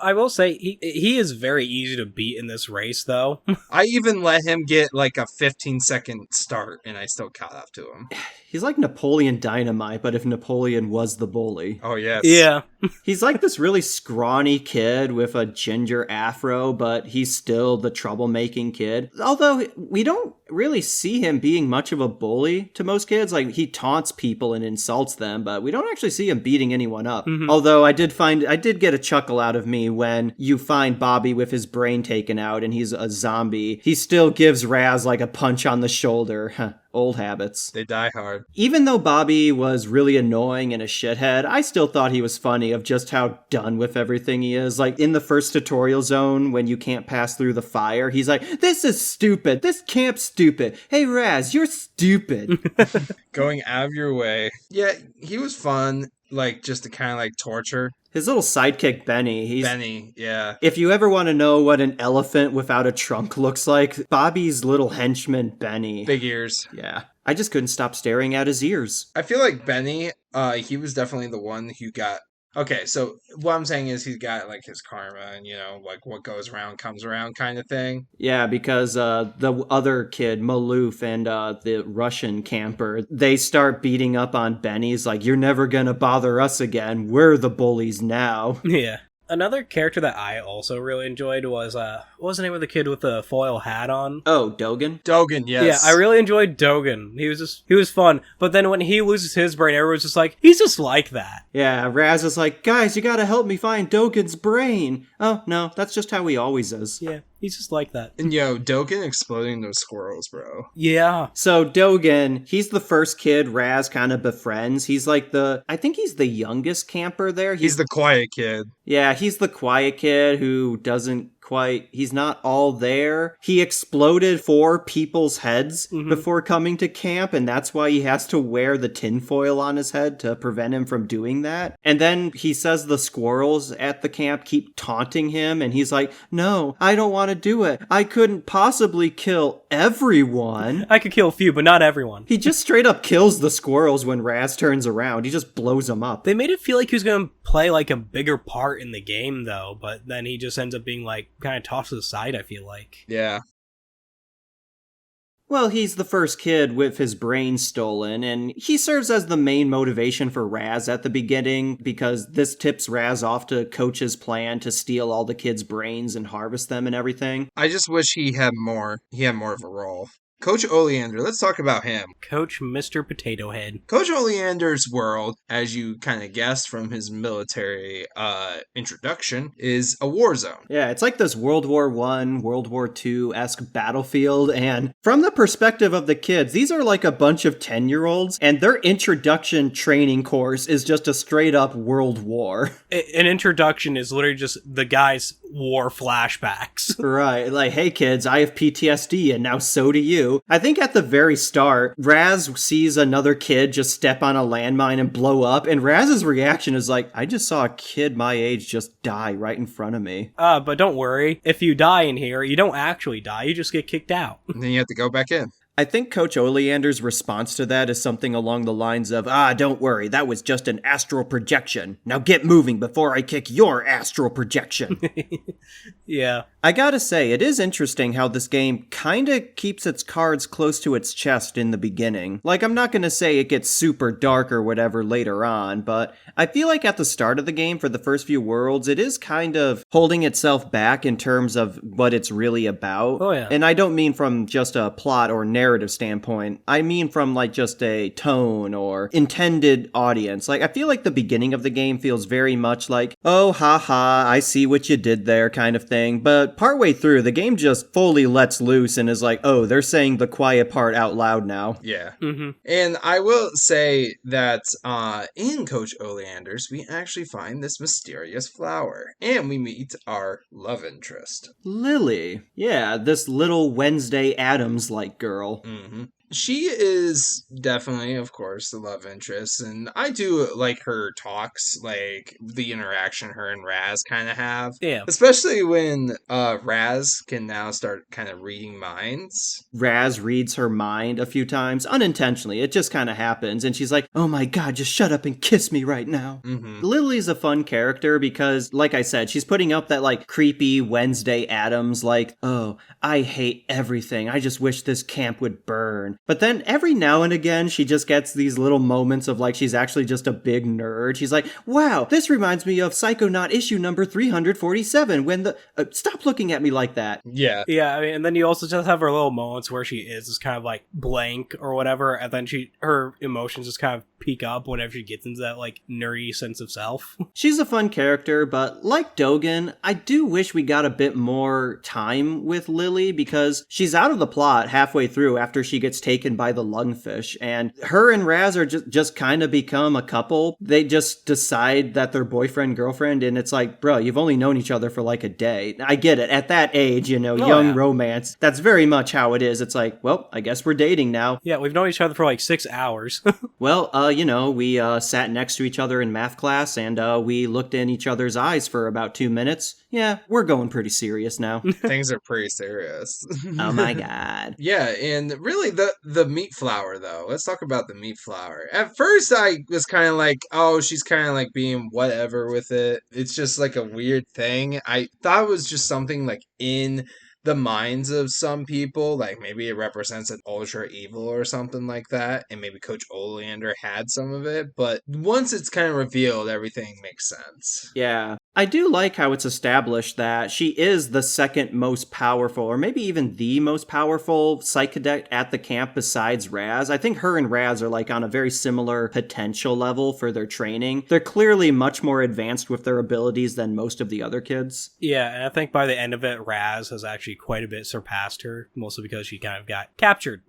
C: I will say, he is very easy to beat in this race, though.
A: I even let him get like a 15-second start, and I still caught up to him.
B: He's like Napoleon Dynamite, but if Napoleon was the bully.
A: Oh, yes.
C: Yeah.
B: He's like this really scrawny kid with a ginger afro, but he's still the troublemaking kid. Although we don't really see him being much of a bully to most kids. Like, he taunts people and insults them, but we don't actually see him beating anyone up. Mm-hmm. Although I did get a chuckle out of me when you find Bobby with his brain taken out and he's a zombie. He still gives Raz like a punch on the shoulder. Old habits.
A: They die hard.
B: Even though Bobby was really annoying and a shithead, I still thought he was funny of just how done with everything he is. Like, in the first tutorial zone, when you can't pass through the fire, he's like, this is stupid. This camp's stupid. Hey, Raz, you're stupid.
A: Going out of your way. Yeah, he was fun, like, just to kind of, like, torture.
B: His little sidekick, Benny.
A: Benny, yeah.
B: If you ever want to know what an elephant without a trunk looks like, Bobby's little henchman, Benny.
A: Big ears.
B: Yeah. I just couldn't stop staring at his ears.
A: I feel like Benny, he was definitely the one who got... Okay, so what I'm saying is he's got, like, his karma and, you know, like, what goes around comes around kind of thing.
B: Yeah, because the other kid, Maloof, and the Russian camper, they start beating up on Benny's like, you're never gonna bother us again. We're the bullies now.
C: Yeah. Another character that I also really enjoyed was what was the name of the kid with the foil hat on?
B: Oh, Dogen?
A: Dogen, yes.
C: Yeah, I really enjoyed Dogen. He was fun. But then when he loses his brain, everyone's just like, he's just like that.
B: Yeah, Raz is like, guys, you gotta help me find Dogen's brain. Oh, no, that's just how he always is.
C: Yeah, he's just like that.
A: And Dogen exploding those squirrels, bro.
C: Yeah.
B: So Dogen, he's the first kid Raz kind of befriends. He's like I think he's the youngest camper there.
A: He's the quiet kid.
B: Yeah, he's the quiet kid who he's not all there. He exploded 4 people's heads before coming to camp, and that's why he has to wear the tinfoil on his head to prevent him from doing that. And then he says the squirrels at the camp keep taunting him, and he's like, no, I don't want to do it. I couldn't possibly kill everyone.
C: I could kill a few, but not everyone.
B: He just straight up kills the squirrels when Raz turns around. He just blows them up.
C: They made it feel like he was going to play like a bigger part in the game, though, but then he just ends up being like kind of tossed to the side, I feel like.
A: Yeah.
B: Well, he's the first kid with his brain stolen, and he serves as the main motivation for Raz at the beginning, because this tips Raz off to Coach's plan to steal all the kids' brains and harvest them and everything.
A: I just wish he had more of a role. Coach Oleander, let's talk about him.
C: Coach Mr. Potato Head.
A: Coach Oleander's world, as you kind of guessed from his military introduction, is a war zone.
B: Yeah, it's like this World War I, World War II-esque battlefield, and from the perspective of the kids, these are like a bunch of 10-year-olds, and their introduction training course is just a straight-up world war.
C: An introduction is literally just the guy's war flashbacks.
B: Right, like, hey kids, I have PTSD, and now so do you. I think at the very start, Raz sees another kid just step on a landmine and blow up, and Raz's reaction is like, I just saw a kid my age just die right in front of me.
C: But don't worry, if you die in here, you don't actually die, you just get kicked out.
A: And then you have to go back in.
B: I think Coach Oleander's response to that is something along the lines of, don't worry, that was just an astral projection. Now get moving before I kick your astral projection.
C: Yeah.
B: I gotta say, it is interesting how this game kinda keeps its cards close to its chest in the beginning. Like, I'm not gonna say it gets super dark or whatever later on, but I feel like at the start of the game, for the first few worlds, it is kind of holding itself back in terms of what it's really about.
C: Oh, yeah.
B: And I don't mean from just a plot or narrative standpoint. I mean from, like, just a tone or intended audience. Like, I feel like the beginning of the game feels very much like, oh, haha, I see what you did there kind of thing. But partway through, the game just fully lets loose and is like, oh, they're saying the quiet part out loud now.
A: Yeah.
C: Mm-hmm.
A: And I will say that in Coach Oleander's, we actually find this mysterious flower. And we meet our love interest.
B: Lily. Yeah, this little Wednesday Addams-like girl.
A: Mm-hmm. She is definitely, of course, the love interest, and I do like her talks, like the interaction her and Raz kind of have.
C: Yeah.
A: Especially when Raz can now start kind of reading minds.
B: Raz reads her mind a few times, unintentionally. It just kind of happens, and she's like, oh my god, just shut up and kiss me right now.
A: Mm-hmm.
B: Lily's a fun character because, like I said, she's putting up that, like, creepy Wednesday Addams, like, oh, I hate everything. I just wish this camp would burn. But then every now and again, she just gets these little moments of, like, she's actually just a big nerd. She's like, wow, this reminds me of Psychonaut issue number 347 when the... stop looking at me like that.
A: Yeah.
C: Yeah, I mean, and then you also just have her little moments where she is just kind of, like, blank or whatever, and then her emotions just kind of peak up whenever she gets into that, like, nerdy sense of self.
B: She's a fun character, but like Dogen, I do wish we got a bit more time with Lily because she's out of the plot halfway through after she gets taken by the lungfish, and her and Raz are just kind of become a couple. They just decide that they're boyfriend-girlfriend, and it's like, bro, you've only known each other for like a day. I get it. At that age, you know, young romance, that's very much how it is. It's like, well, I guess we're dating now.
C: Yeah, we've known each other for like 6 hours.
B: Well, you know, we sat next to each other in math class, and we looked in each other's eyes for about 2 minutes. Yeah, we're going pretty serious now.
A: Things are pretty serious.
B: Oh my god.
A: Yeah, and really the meat flower, though. Let's talk about the meat flower. At first, I was kind of like, oh, she's kind of like being whatever with it. It's just like a weird thing. I thought it was just something like in the minds of some people, like maybe it represents an ultra evil or something like that, and maybe Coach Oleander had some of it, but once it's kind of revealed, everything makes sense.
B: Yeah. I do like how it's established that she is the second most powerful, or maybe even the most powerful psychodeck at the camp besides Raz. I think her and Raz are like on a very similar potential level for their training. They're clearly much more advanced with their abilities than most of the other kids.
C: Yeah, and I think by the end of it, Raz has actually quite a bit surpassed her, mostly because she kind of got captured.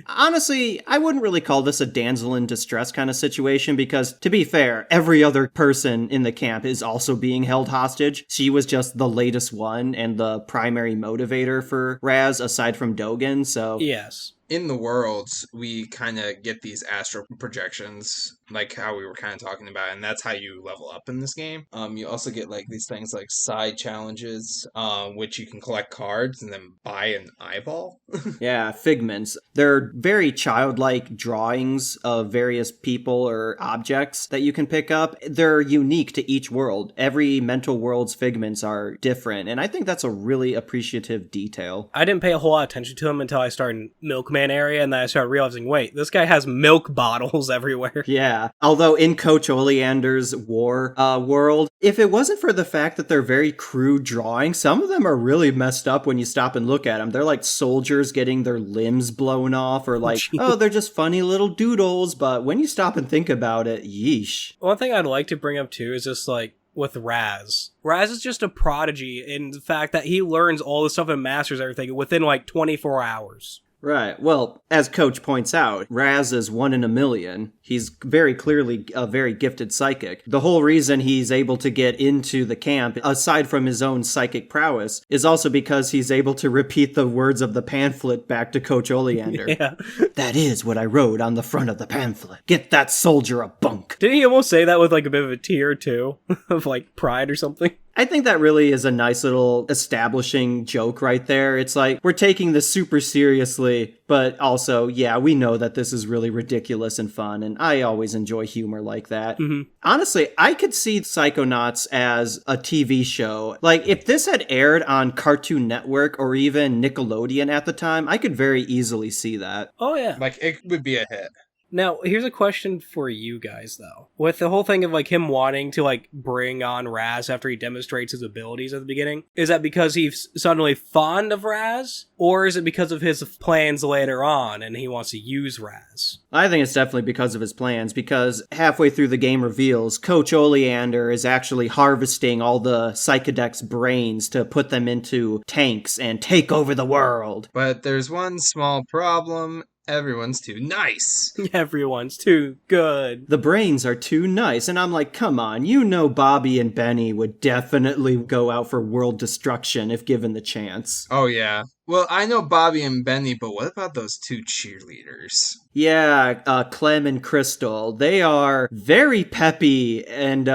B: Honestly, I wouldn't really call this a damsel in distress kind of situation because, to be fair, every other person in the camp is also being held hostage. She was just the latest one and the primary motivator for Raz aside from Dogen, so...
C: Yes.
A: In the worlds, we kind of get these astral projections, like how we were kind of talking about, and that's how you level up in this game. You also get like these things like side challenges, which you can collect cards and then buy an eyeball.
B: Yeah, figments. They're very childlike drawings of various people or objects that you can pick up. They're unique to each world. Every mental world's figments are different, and I think that's a really appreciative detail.
C: I didn't pay a whole lot of attention to him until I started Milkman area, and then I started realizing, wait, this guy has milk bottles everywhere.
B: Yeah, although in Coach Oleander's war world, if it wasn't for the fact that they're very crude drawings, some of them are really messed up when you stop and look at them. They're like soldiers getting their limbs blown off, or like, oh, they're just funny little doodles, but when you stop and think about it, yeesh.
C: One thing I'd like to bring up too is just like with Raz. Raz is just a prodigy in the fact that he learns all this stuff and masters everything within like 24 hours.
B: Right. Well, as Coach points out, Raz is 1 in a million. He's very clearly a very gifted psychic. The whole reason he's able to get into the camp, aside from his own psychic prowess, is also because he's able to repeat the words of the pamphlet back to Coach Oleander.
C: Yeah.
B: That is what I wrote on the front of the pamphlet. Get that soldier a bunk.
C: Didn't he almost say that with like a bit of a tear too? Of like pride or something?
B: I think that really is a nice little establishing joke right there. It's like, we're taking this super seriously, but also, yeah, we know that this is really ridiculous and fun, and I always enjoy humor like that.
C: Mm-hmm.
B: Honestly, I could see Psychonauts as a TV show. Like, if this had aired on Cartoon Network or even Nickelodeon at the time, I could very easily see that.
C: Oh, yeah.
A: Like, it would be a hit.
C: Now, here's a question for you guys, though. With the whole thing of, like, him wanting to, like, bring on Raz after he demonstrates his abilities at the beginning, is that because he's suddenly fond of Raz? Or is it because of his plans later on and he wants to use Raz?
B: I think it's definitely because of his plans, because halfway through the game reveals Coach Oleander is actually harvesting all the Psychodeck's brains to put them into tanks and take over the world.
A: But there's one small problem. Everyone's too nice.
C: Everyone's too good.
B: The brains are too nice, and I'm like, come on, you know Bobby and Benny would definitely go out for world destruction if given the chance.
A: Oh, yeah. Well, I know Bobby and Benny, but what about those two cheerleaders?
B: Yeah, Clem and Crystal. They are very peppy, and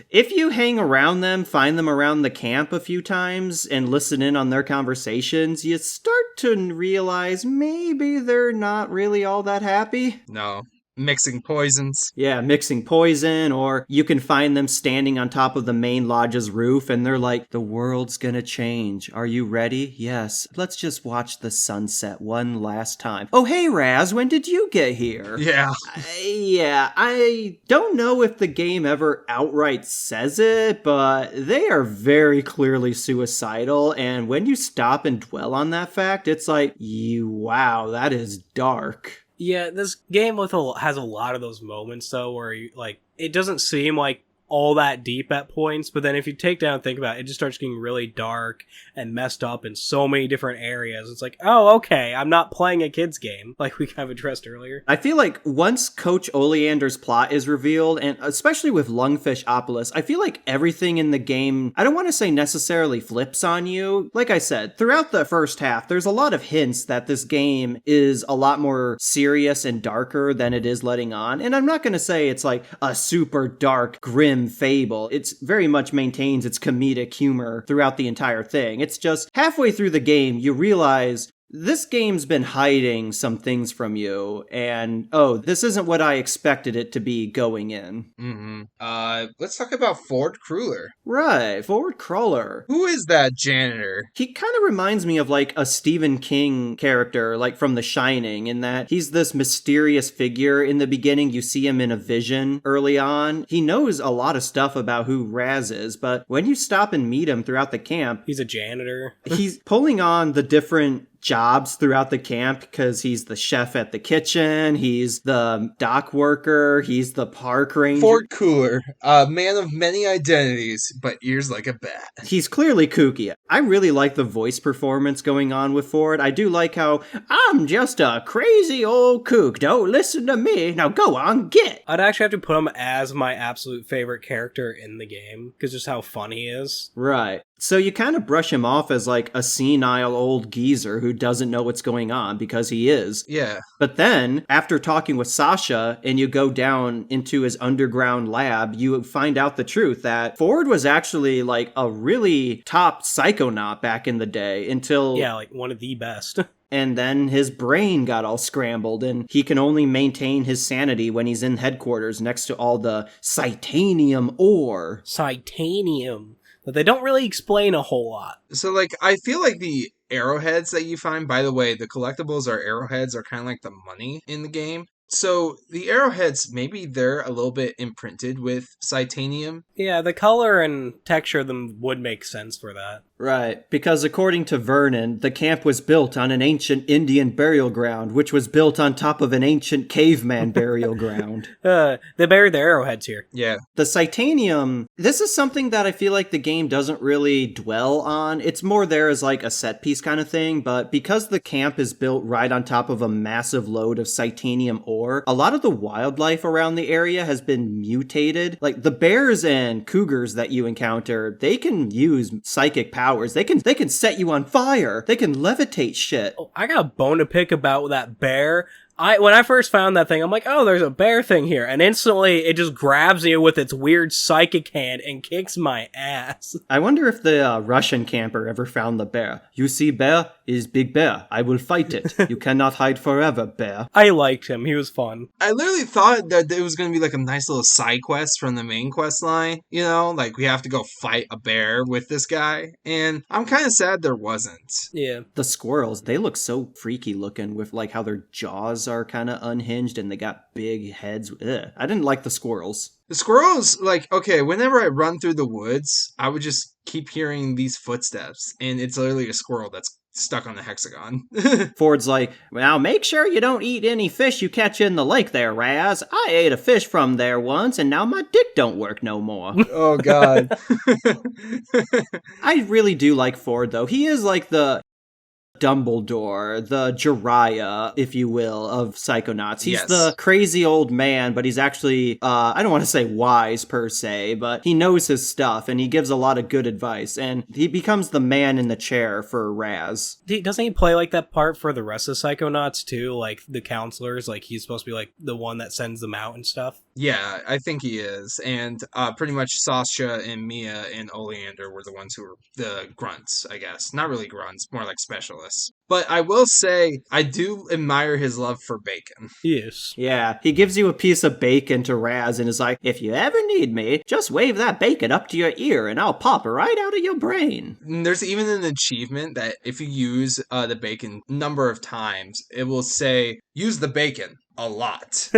B: if you hang around them, find them around the camp a few times, and listen in on their conversations, you start to realize maybe they're not really all that happy.
A: No. Mixing poisons.
B: Yeah, mixing poison, or you can find them standing on top of the main lodge's roof, and they're like, the world's gonna change. Are you ready? Yes. Let's just watch the sunset one last time. Oh, hey, Raz, when did you get here?
A: Yeah.
B: I don't know if the game ever outright says it, but they are very clearly suicidal, and when you stop and dwell on that fact, it's like, wow, that is dark.
C: Yeah, this game has a lot of those moments, though, where it doesn't seem like all that deep at points, but then if you take down and think about it, it just starts getting really dark and messed up in so many different areas. It's like, oh, okay, I'm not playing a kid's game, like we kind of addressed earlier.
B: I feel like once Coach Oleander's plot is revealed, and especially with Lungfishopolis, I feel like everything in the game, I don't want to say necessarily flips on you. Like I said, throughout the first half, there's a lot of hints that this game is a lot more serious and darker than it is letting on, and I'm not going to say it's like a super dark, grim fable. It's very much maintains its comedic humor throughout the entire thing. It's just halfway through the game, you realize This game's been hiding some things from you, and this isn't what I expected it to be going in.
A: Let's talk about Ford Krueger.
B: Right, Forward Crawler.
A: Who is that janitor?
B: He kind of reminds me of like a Stephen King character, like from The Shining, in that he's this mysterious figure. In the beginning, you see him in a vision early on. He knows a lot of stuff about who Raz is, but when you stop and meet him throughout the camp,
C: He's a janitor.
B: he's pulling on the different jobs throughout the camp because he's the chef at the kitchen, he's the dock worker, he's the park ranger.
A: Ford Krueger, a man of many identities, but ears like a bat.
B: He's clearly kooky. I really like the voice performance going on with Ford. I do like how, I'm just a crazy old kook, don't listen to me, now go on, get.
C: I'd actually have to put him as my absolute favorite character in the game, because just how fun he is.
B: Right. So you kind of brush him off as like a senile old geezer who doesn't know what's going on, because he is.
A: Yeah.
B: But then, after talking with Sasha and you go down into his underground lab, you find out the truth that Ford was actually like a really top psychonaut back in the day until...
C: Yeah, like one of the best.
B: And then his brain got all scrambled, and he can only maintain his sanity when he's in headquarters next to all the Psytanium ore.
C: Psytanium. But they don't really explain a whole lot.
A: So, like, I feel like the arrowheads that you find, by the way, the collectibles or arrowheads are kind of like the money in the game. So the arrowheads, maybe they're a little bit imprinted with Psytanium.
C: Yeah, the color and texture of them would make sense for that.
B: Right, because according to Vernon, the camp was built on an ancient Indian burial ground, which was built on top of an ancient caveman burial ground.
C: They buried their arrowheads here.
A: Yeah.
B: The Psytanium, this is something that I feel like the game doesn't really dwell on. It's more there as like a set piece kind of thing, but because the camp is built right on top of a massive load of Psytanium ore, a lot of the wildlife around the area has been mutated. Like the bears and cougars that you encounter, they can use psychic powers. They can set you on fire. They can levitate shit.
C: Oh, I got a bone to pick about that bear. When I first found that thing, I'm like, oh, there's a bear thing here. And instantly, it just grabs you with its weird psychic hand and kicks my ass.
B: I wonder if the Russian camper ever found the bear. You see, bear is big bear. I will fight it. You cannot hide forever, bear.
C: I liked him. He was fun.
A: I literally thought that it was going to be like a nice little side quest from the main quest line. You know, like we have to go fight a bear with this guy. And I'm kind of sad there wasn't.
C: Yeah.
B: The squirrels, they look so freaky looking with like how their jaws are kind of unhinged and they got big heads. Ugh. I didn't like the squirrels.
A: The squirrels, like, okay, whenever I run through the woods, I would just keep hearing these footsteps. And it's literally a squirrel that's stuck on the hexagon.
B: Ford's like, well, make sure you don't eat any fish you catch in the lake there, Raz. I ate a fish from there once, and now my dick don't work no more.
A: Oh, God.
B: I really do like Ford, though. He is like the Dumbledore, the Jiraiya, if you will, of Psychonauts. He's the crazy old man, but he's actually, I don't want to say wise per se, but he knows his stuff and he gives a lot of good advice, and he becomes the man in the chair for Raz.
C: Doesn't he play like that part for the rest of Psychonauts too? Like the counselors, like he's supposed to be like the one that sends them out and stuff?
A: Yeah, I think he is. And pretty much Sasha and Mia and Oleander were the ones who were the grunts, I guess. Not really grunts, more like specialists. But I will say, I do admire his love for bacon.
C: Yes.
B: Yeah, he gives you a piece of bacon to Raz and is like, if you ever need me, just wave that bacon up to your ear and I'll pop right out of your brain.
A: And there's even an achievement that if you use the bacon number of times, it will say, use the bacon a lot.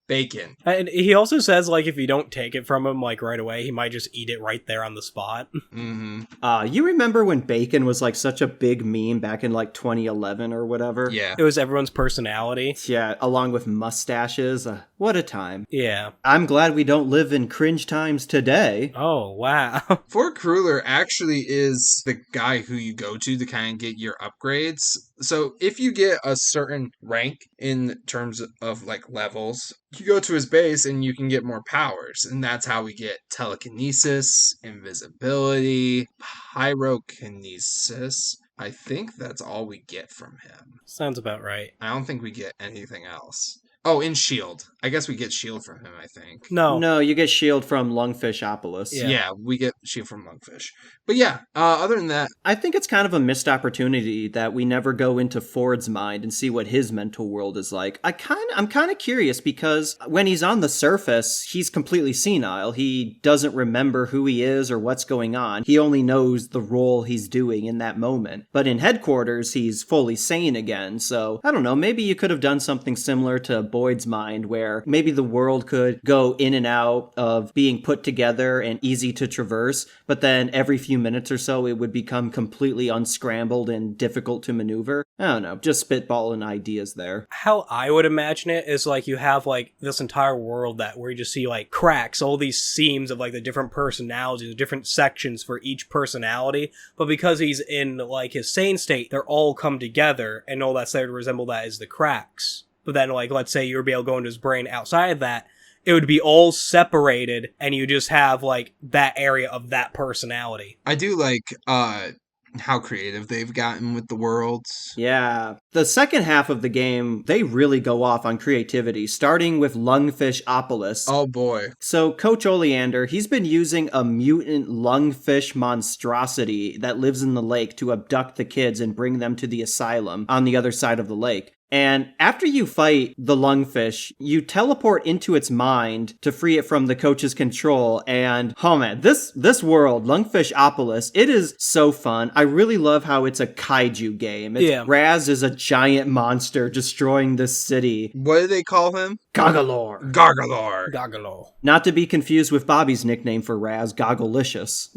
A: Bacon.
C: And he also says, like, if you don't take it from him, like, right away, he might just eat it right there on the spot.
A: Mm-hmm.
B: You remember when bacon was, like, such a big meme back in, like, 2011 or whatever?
A: Yeah.
C: It was everyone's personality.
B: Yeah, along with mustaches. What a time.
C: Yeah.
B: I'm glad we don't live in cringe times today.
C: Oh, wow.
A: Ford Krueger actually is the guy who you go to kind of get your upgrades. So if you get a certain rank in terms of like levels, you go to his base and you can get more powers. And that's how we get telekinesis, invisibility, pyrokinesis. I think that's all we get from him.
C: Sounds about right.
A: I don't think we get anything else. Oh, in shield. I guess we get shield from him, I think.
B: No, you get shield from Lungfishopolis.
A: Yeah, we get shield from Monkfish. But yeah, other than that,
B: I think it's kind of a missed opportunity that we never go into Ford's mind and see what his mental world is like. I'm kind of curious because when he's on the surface, he's completely senile. He doesn't remember who he is or what's going on. He only knows the role he's doing in that moment. But in headquarters, he's fully sane again. So I don't know, maybe you could have done something similar to Boyd's mind where maybe the world could go in and out of being put together and easy to traverse, but then every few minutes or so it would become completely unscrambled and difficult to maneuver. I don't know, just spitballing ideas there.
C: How I would imagine it is like you have like this entire world that where you just see like cracks, all these seams of like the different personalities, the different sections for each personality, but because he's in like his sane state, they're all come together and all that's there to resemble that is the cracks. But then like let's say you were able to go into his brain outside of that, it would be all separated and you just have like that area of that personality.
A: I do like how creative they've gotten with the worlds.
B: Yeah. The second half of the game, they really go off on creativity, starting with Lungfishopolis.
A: Oh boy.
B: So Coach Oleander, he's been using a mutant lungfish monstrosity that lives in the lake to abduct the kids and bring them to the asylum on the other side of the lake. And after you fight the lungfish, you teleport into its mind to free it from the coach's control. And, oh man, this world, Lungfishopolis, it is so fun. I really love how it's a kaiju game. Raz is a giant monster destroying this city.
A: What do they call him?
B: Goggalor.
C: Goggalor.
B: Not to be confused with Bobby's nickname for Raz, Gogglelicious.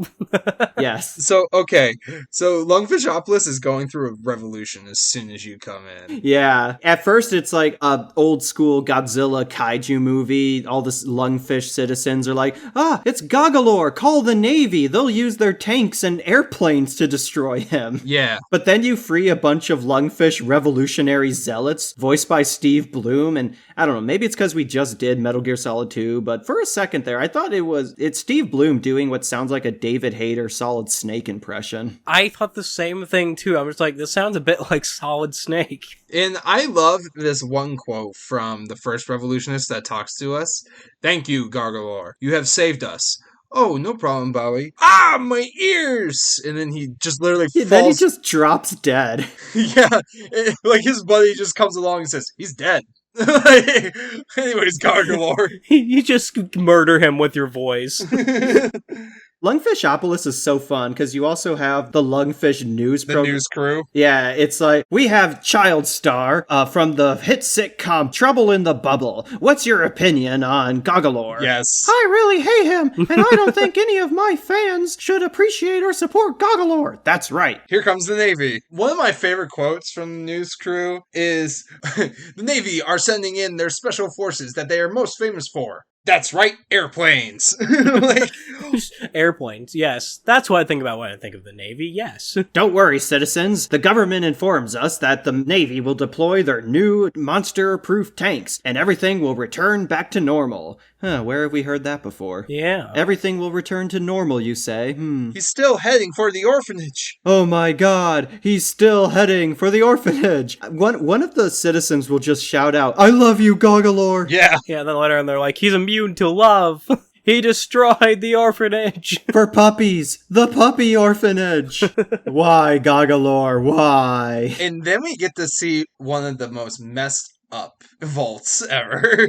B: Yes.
A: So, okay. So, Lungfishopolis is going through a revolution as soon as you come in.
B: Yeah. At first, it's like a old school Godzilla kaiju movie. All the lungfish citizens are like, it's Goggalor, call the Navy. They'll use their tanks and airplanes to destroy him.
A: Yeah.
B: But then you free a bunch of lungfish revolutionary zealots, voiced by Steve Bloom, and I don't know, maybe it's because we just did Metal Gear Solid 2, but for a second there, I thought it's Steve Bloom doing what sounds like a David Hayter Solid Snake impression.
C: I thought the same thing too. I'm just like, this sounds a bit like Solid Snake.
A: And I love this one quote from the first revolutionist that talks to us. "Thank you, Goggalor. You have saved us." "Oh, no problem, Bowie." "Ah, my ears!" And then he just literally falls.
B: Then he just drops dead.
A: Yeah, like his buddy just comes along and says, "He's dead." Anyways, Goggalor.
C: You just murder him with your voice.
B: Lungfishopolis is so fun because you also have the Lungfish news program.
A: The news crew.
B: Yeah, it's like, we have Child Star from the hit sitcom Trouble in the Bubble. What's your opinion on Goggalor?
A: Yes.
B: I really hate him, and I don't think any of my fans should appreciate or support Goggalor. That's right.
A: Here comes the Navy. One of my favorite quotes from the news crew is, "The Navy are sending in their special forces that they are most famous for." That's right, airplanes. Like,
C: airplanes, yes. That's what I think about when I think of the Navy, yes.
B: Don't worry, citizens. The government informs us that the Navy will deploy their new monster-proof tanks, and everything will return back to normal. Where have we heard that before?
C: Yeah.
B: Everything will return to normal, you say?
A: He's still heading for the orphanage.
B: Oh my god, he's still heading for the orphanage. One of the citizens will just shout out, "I love you, Goggalor."
A: Yeah.
C: Yeah, then later on they're like, he's immune to love. He destroyed the orphanage.
B: For puppies, the puppy orphanage. Why, Goggalor, why?
A: And then we get to see one of the most messed up vaults ever.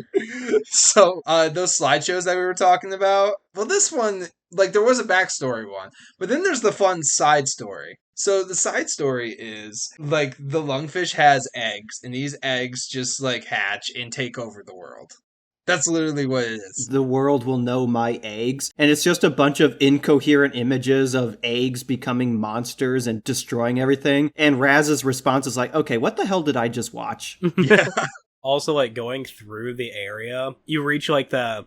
A: So, those slideshows that we were talking about, well, this one, like, there was a backstory one, but then there's the fun side story. So the side story is, like, the lungfish has eggs, and these eggs just, like, hatch and take over the world. That's literally what it is.
B: The world will know my eggs. And it's just a bunch of incoherent images of eggs becoming monsters and destroying everything. And Raz's response is like, okay, what the hell did I just watch?
A: Yeah.
C: Also, like, going through the area, you reach, like, the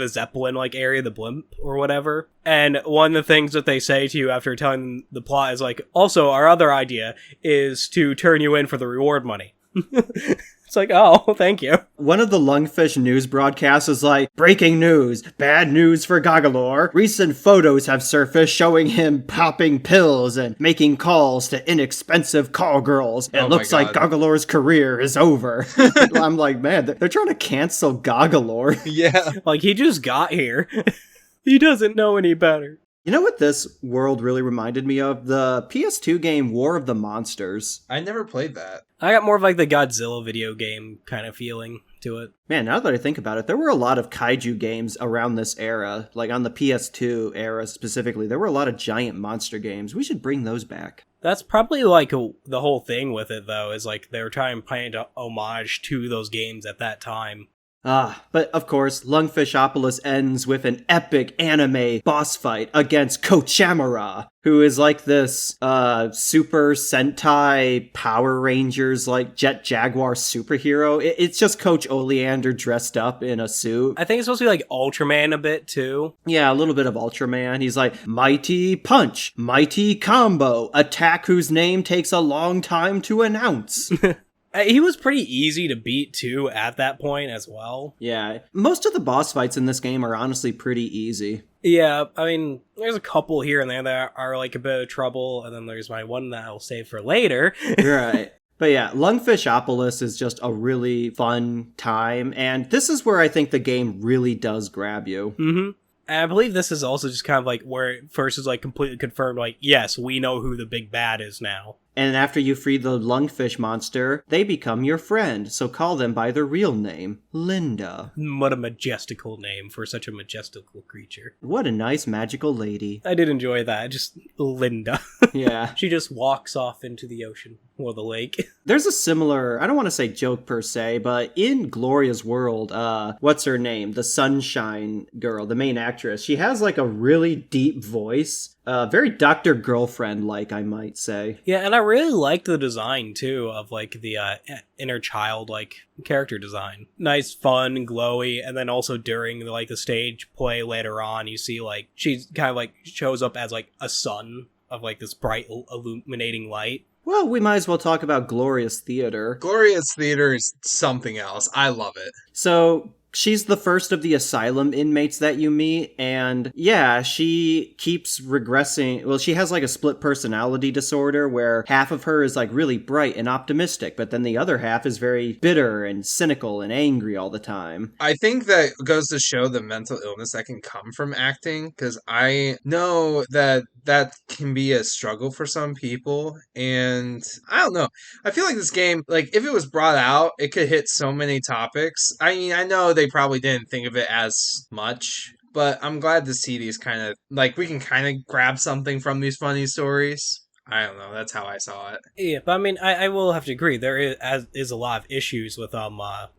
C: Zeppelin, like, area, the blimp, or whatever. And one of the things that they say to you after telling them the plot is, like, also, our other idea is to turn you in for the reward money. It's like, oh, thank you.
B: One of the Lungfish news broadcasts is like, breaking news, bad news for Gagalor. Recent photos have surfaced showing him popping pills and making calls to inexpensive call girls. It looks like Gagalor's career is over. I'm like, man, they're trying to cancel Gagalor.
A: Yeah.
C: Like, he just got here. He doesn't know any better.
B: You know what this world really reminded me of? The PS2 game War of the Monsters.
A: I never played that.
C: I got more of like the Godzilla video game kind of feeling to it.
B: Man, now that I think about it, there were a lot of kaiju games around this era. Like on the PS2 era specifically, there were a lot of giant monster games. We should bring those back.
C: That's probably like the whole thing with it, though, is like they were trying to pay homage to those games at that time.
B: But of course, Lungfishopolis ends with an epic anime boss fight against Kochamara, who is like this Super Sentai Power Rangers like Jet Jaguar superhero. It's just Coach Oleander dressed up in a suit.
C: I think it's supposed to be like Ultraman a bit too.
B: Yeah, a little bit of Ultraman. He's like, mighty punch, mighty combo, attack whose name takes a long time to announce.
C: He was pretty easy to beat, too, at that point as well.
B: Yeah, most of the boss fights in this game are honestly pretty easy.
C: Yeah, I mean, there's a couple here and there that are like a bit of trouble, and then there's my one that I'll save for later.
B: Right. But yeah, Lungfishopolis is just a really fun time, and this is where I think the game really does grab you.
C: Mm-hmm. And I believe this is also just kind of like where it first is like completely confirmed, like, yes, we know who the big bad is now.
B: And after you free the lungfish monster, they become your friend, so call them by their real name, Linda.
C: What a majestical name for such a majestical creature.
B: What a nice magical lady.
C: I did enjoy that, just Linda.
B: Yeah.
C: She just walks off into the ocean, or the lake.
B: There's a similar, I don't want to say joke per se, but in Gloria's world, what's her name? The Sunshine girl, the main actress. She has like a really deep voice. Very Dr. Girlfriend-like, I might say.
C: Yeah, and I really liked the design, too, of, like, the inner child, like, character design. Nice, fun, glowy, and then also during, like, the stage play later on, you see, like, she's kind of, like, shows up as, like, a sun of, like, this bright, illuminating light.
B: Well, we might as well talk about Gloria's Theater.
A: Gloria's Theater is something else. I love it.
B: So, she's the first of the asylum inmates that you meet, and yeah, she keeps regressing. Well, she has like a split personality disorder where half of her is like really bright and optimistic, but then the other half is very bitter and cynical and angry all the time.
A: I think that goes to show the mental illness that can come from acting, because I know that can be a struggle for some people, and I don't know. I feel like this game, like, if it was brought out, it could hit so many topics. I mean, I know they probably didn't think of it as much, but I'm glad to see these kind of, like, we can kind of grab something from these funny stories. I don't know, that's how I saw it.
C: Yeah, but I mean, I will have to agree, there is a lot of issues with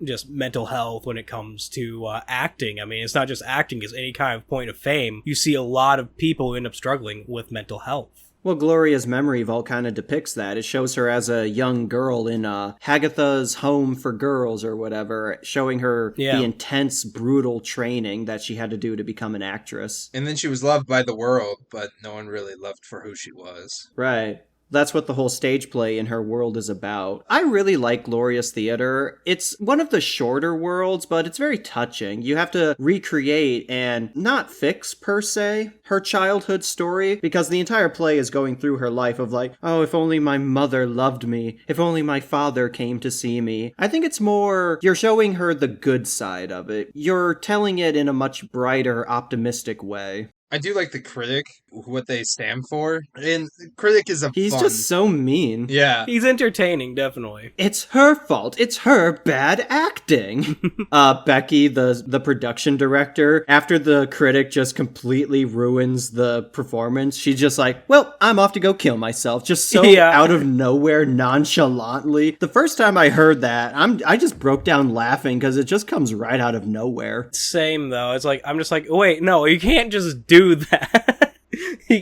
C: just mental health when it comes to acting. I mean, it's not just acting, it's any kind of point of fame. You see a lot of people end up struggling with mental health.
B: Well, Gloria's memory vault kind of depicts that. It shows her as a young girl in Hagatha's home for girls or whatever, showing her the intense, brutal training that she had to do to become an actress.
A: And then she was loved by the world, but no one really loved for who she was.
B: Right. That's what the whole stage play in her world is about. I really like Gloria's Theater. It's one of the shorter worlds, but it's very touching. You have to recreate and not fix, per se, her childhood story, because the entire play is going through her life of like, oh, if only my mother loved me, if only my father came to see me. I think it's more, you're showing her the good side of it. You're telling it in a much brighter, optimistic way.
A: I do like the critic, what they stand for. And the critic is
B: He's just so mean.
A: Yeah.
C: He's entertaining, definitely.
B: It's her fault. It's her bad acting. Becky, the production director, after the critic just completely ruins the performance, she's just like, well, I'm off to go kill myself. Just so out of nowhere, nonchalantly. The first time I heard that, I just broke down laughing because it just comes right out of nowhere.
C: Same, though. It's like, I'm just like, wait, no, you can't just do that.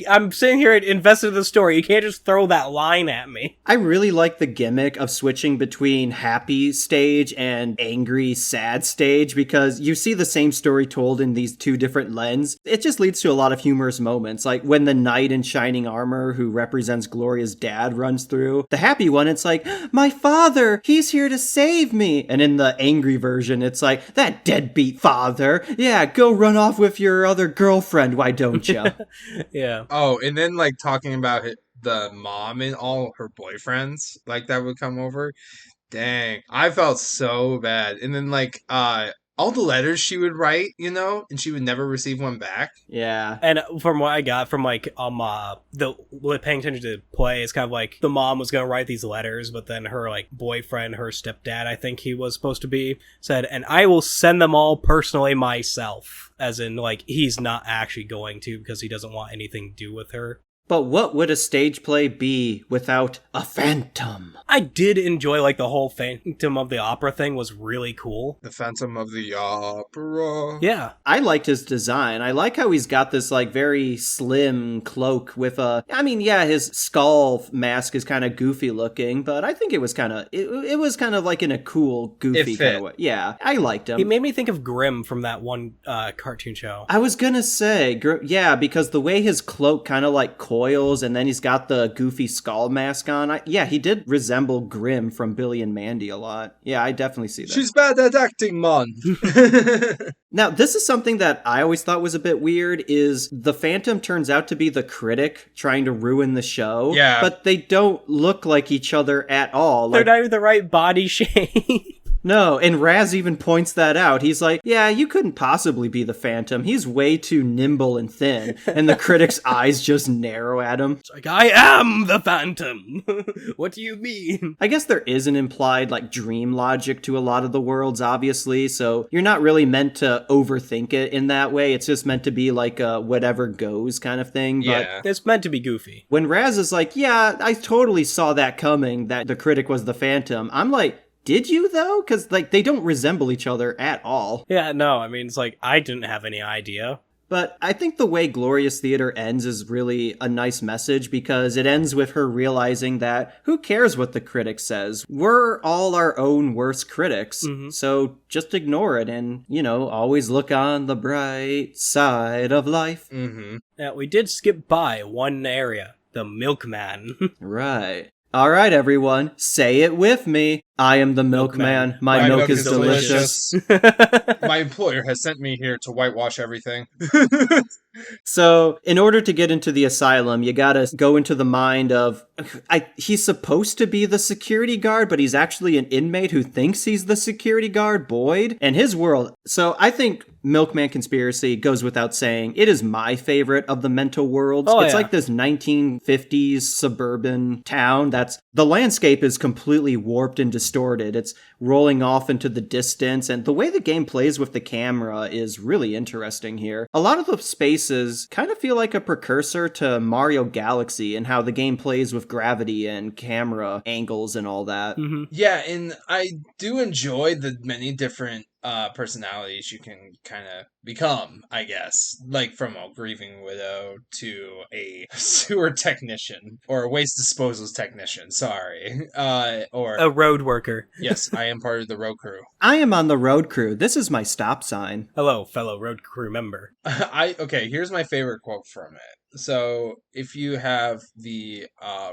C: I'm sitting here invested in the story. You can't just throw that line at me.
B: I really like the gimmick of switching between happy stage and angry, sad stage, because you see the same story told in these two different lenses. It just leads to a lot of humorous moments, like when the knight in shining armor who represents Gloria's dad runs through. The happy one, it's like, my father, he's here to save me. And in the angry version, it's like, that deadbeat father. Yeah, go run off with your other girlfriend, why don't you?
C: Yeah.
A: Oh, and then like talking about the mom and all her boyfriends like that would come over. Dang, I felt so bad. And then like all the letters she would write, and she would never receive one back.
B: Yeah.
C: And from what I got from like the paying attention to play, it's kind of like the mom was gonna write these letters, but then her like boyfriend, her stepdad, I think he was supposed to be, said, and I will send them all personally myself. As in, like, he's not actually going to because he doesn't want anything to do with her.
B: But what would a stage play be without a phantom?
C: I did enjoy, like, the whole Phantom of the Opera thing was really cool.
A: The Phantom of the Opera.
C: Yeah.
B: I liked his design. I like how he's got this, like, very slim cloak with his skull mask is kind of goofy looking, but I think it was kind of, it was kind of like in a cool, goofy kind of way. Yeah, I liked him.
C: He made me think of Grimm from that one cartoon show.
B: I was gonna say, yeah, because the way his cloak kind of like coils and then he's got the goofy skull mask on. He did resemble Grimm from Billy and Mandy a lot. Yeah, I definitely see that.
A: She's bad at acting, man.
B: Now, this is something that I always thought was a bit weird, is the Phantom turns out to be the critic trying to ruin the show.
A: Yeah.
B: But they don't look like each other at all.
C: They're not even the right body shape.
B: No, and Raz even points that out. He's like, yeah, you couldn't possibly be the Phantom. He's way too nimble and thin. And the critic's eyes just narrow at him.
C: It's like, I am the Phantom. What do you mean?
B: I guess there is an implied, like, dream logic to a lot of the worlds, obviously. So you're not really meant to overthink it in that way. It's just meant to be like a whatever goes kind of thing.
A: Yeah.
B: But
C: it's meant to be goofy.
B: when Raz is like, yeah, I totally saw that coming, that the critic was the Phantom, I'm like, did you, though? Because, like, they don't resemble each other at all.
C: Yeah, no, I mean, it's like, I didn't have any idea.
B: But I think the way Glorious Theater ends is really a nice message, because it ends with her realizing that who cares what the critic says? We're all our own worst critics.
C: Mm-hmm.
B: So just ignore it and, always look on the bright side of life.
A: Mm-hmm.
C: Now, we did skip by one area, the milkman.
B: Right. All right, everyone, say it with me. I am the milkman. My milk is delicious.
A: My employer has sent me here to whitewash everything.
B: So, in order to get into the asylum, you gotta go into the mind of... he's supposed to be the security guard, but he's actually an inmate who thinks he's the security guard, Boyd. And his world... So, I think Milkman Conspiracy goes without saying. It is my favorite of the mental worlds. It's like this 1950s suburban town that's... The landscape is completely warped and distorted. It's rolling off into the distance, and the way the game plays with the camera is really interesting here. A lot of the spaces kind of feel like a precursor to Mario Galaxy and how the game plays with gravity and camera angles and all that.
C: Mm-hmm.
A: Yeah, and I do enjoy the many different personalities you can kind of become, I guess. Like from a grieving widow to a sewer technician, or a waste disposals technician, sorry. Or
C: a road worker.
A: Yes, I am part of the road crew.
B: I am on the road crew. This is my stop sign.
C: Hello, fellow road crew member.
A: Okay, here's my favorite quote from it. So, if you have the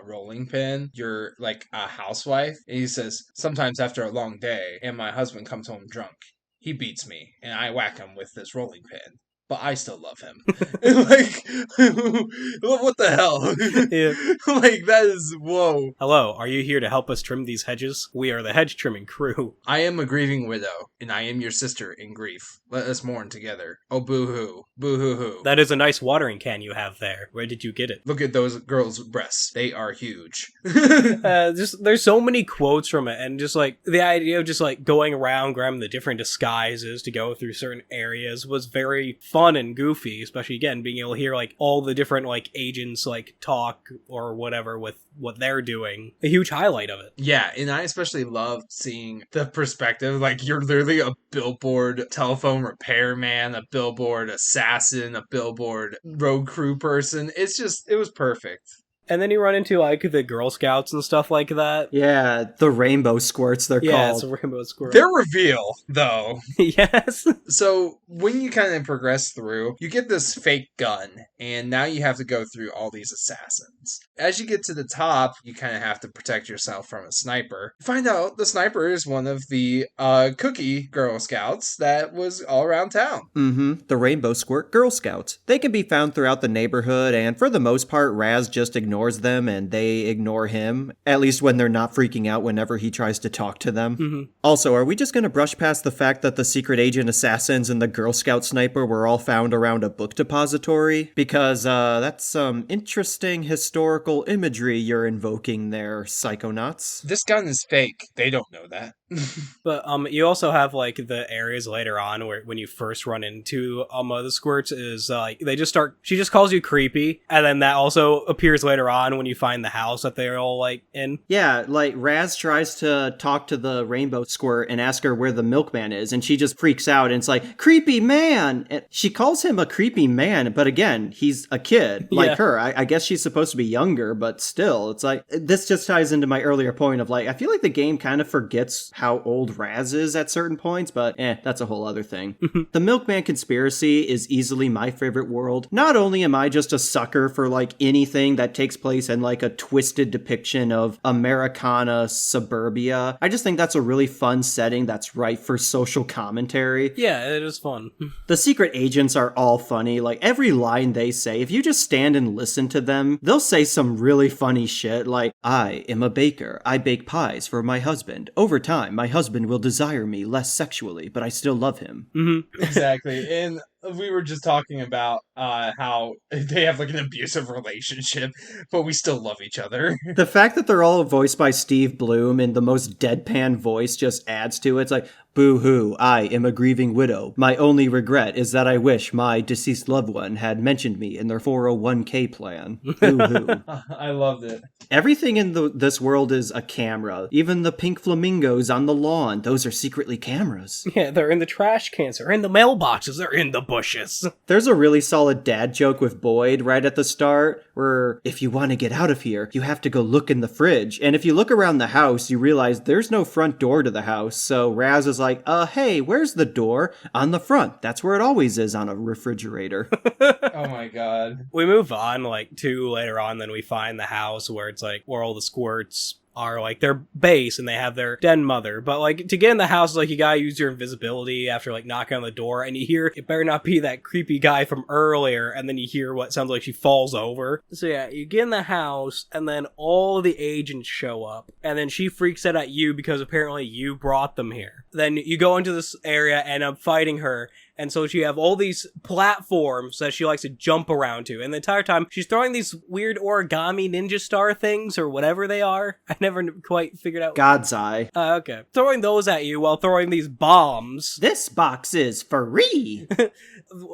A: rolling pin, you're like a housewife, and he says, sometimes after a long day, and my husband comes home drunk, he beats me, and I whack him with this rolling pin. But I still love him. Like, what the hell?
C: Yeah.
A: Like, that is, whoa.
C: Hello, are you here to help us trim these hedges? We are the hedge trimming crew.
A: I am a grieving widow, and I am your sister in grief. Let us mourn together. Oh, boo-hoo. Boo-hoo-hoo.
C: That is a nice watering can you have there. Where did you get it?
A: Look at those girls' breasts. They are huge.
C: There's so many quotes from it, and just like the idea of just like going around grabbing the different disguises to go through certain areas was very fun fun and goofy, especially again being able to hear like all the different like agents like talk or whatever with what they're doing. A huge highlight of it.
A: Yeah, and I especially loved seeing the perspective. Like, you're literally a billboard telephone repairman, a billboard assassin, a billboard road crew person. It was perfect.
C: And then you run into like the Girl Scouts and stuff like that.
B: Yeah, the rainbow squirts they're
C: Yeah,
B: called.
C: it's a rainbow squirrel.
A: Their reveal, though.
C: Yes.
A: So when you kind of progress through, you get this fake gun, and now you have to go through all these assassins. As you get to the top, you kind of have to protect yourself from a sniper. You find out the sniper is one of the cookie Girl Scouts that was all around town.
B: The rainbow squirt Girl Scouts. They can be found throughout the neighborhood, and for the most part, Raz just ignores them and they ignore him, at least when they're not freaking out whenever he tries to talk to them. Also, are we just going to brush past the fact that the secret agent assassins and the Girl Scout sniper were all found around a book depository? Because that's some interesting historical imagery you're invoking there, Psychonauts.
A: This gun is fake. They don't know that.
C: But you also have like the areas later on where when you first run into the squirts is like she just calls you creepy, and then that also appears later on when you find the house that they're all like in.
B: Yeah, like Raz tries to talk to the rainbow squirt and ask her where the milkman is, and she just freaks out and it's like, creepy man! And she calls him a creepy man, but again, he's a kid like her. I guess she's supposed to be younger, but still, it's like, this just ties into my earlier point of like, I feel like the game kind of forgets how old Raz is at certain points, but that's a whole other thing. The Milkman Conspiracy is easily my favorite world. Not only am I just a sucker for like anything that takes place in like a twisted depiction of Americana suburbia, I just think that's a really fun setting that's ripe for social commentary.
C: Yeah, it is fun.
B: The secret agents are all funny. Like, every line they say, if you just stand and listen to them, they'll say some really funny shit like, I am a baker. I bake pies for my husband. Over time, my husband will desire me less sexually, but I still love him.
A: Exactly. And we were just talking about how they have like an abusive relationship, but we still love each other.
B: The fact that they're all voiced by Steve Bloom in the most deadpan voice just adds to it. It's like, boo-hoo, I am a grieving widow. My only regret is that I wish my deceased loved one had mentioned me in their 401k plan. Boo-hoo.
A: I loved it.
B: Everything in this world is a camera. Even the pink flamingos on the lawn, those are secretly cameras.
C: Yeah, they're in the trash cans, they're in the mailboxes, they're in the bushes.
B: There's a really solid dad joke with Boyd right at the start, where if you want to get out of here, you have to go look in the fridge. And if you look around the house, you realize there's no front door to the house. So Raz is like, hey, where's the door? On the front. That's where it always is on a refrigerator.
A: Oh my god.
C: We move on, like, to later on, then we find the house where it's like, where all the squirts are like their base and they have their den mother. But like to get in the house, like you gotta use your invisibility after like knocking on the door, and you hear it better not be that creepy guy from earlier, and then you hear what sounds like she falls over. So yeah, you get in the house and then all the agents show up, and then she freaks out at you because apparently you brought them here. Then you go into this area and I'm fighting her. And so she have all these platforms that she likes to jump around to. And the entire time, she's throwing these weird origami ninja star things or whatever they are. I never quite figured out.
B: God's Eye.
C: Okay. Throwing those at you while throwing these bombs.
B: This box is free.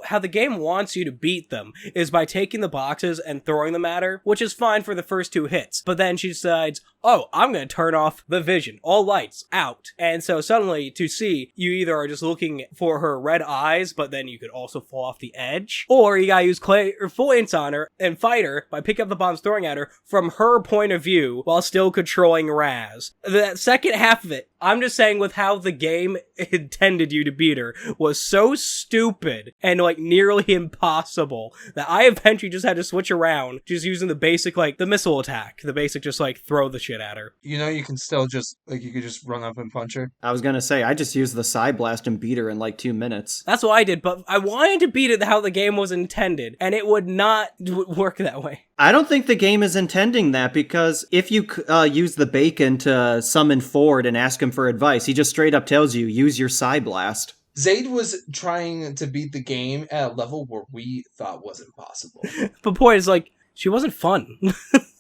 C: How the game wants you to beat them is by taking the boxes and throwing them at her, which is fine for the first 2 hits. But then she decides, oh, I'm going to turn off the vision. All lights out. And so suddenly, to see, you either are just looking for her red eyes, but then you could also fall off the edge, or you gotta use clairvoyance on her and fight her by picking up the bombs, throwing at her from her point of view while still controlling Raz. That second half of it, I'm just saying, with how the game intended you to beat her, was so stupid and like nearly impossible that I eventually just had to switch around, just using the basic, like the missile attack, the basic just like throw the shit at her.
A: You know, you can still just like you could just run up and punch her.
B: I was gonna say, I just used the side blast and beat her in like 2 minutes.
C: That's what I did, but I wanted to beat it how the game was intended, and it would not work that way.
B: I don't think the game is intending that, because if you use the bacon to summon Ford and ask him for advice, he just straight up tells you, use your Psy Blast.
A: Zaid was trying to beat the game at a level where we thought wasn't possible.
C: But point is, like, she wasn't fun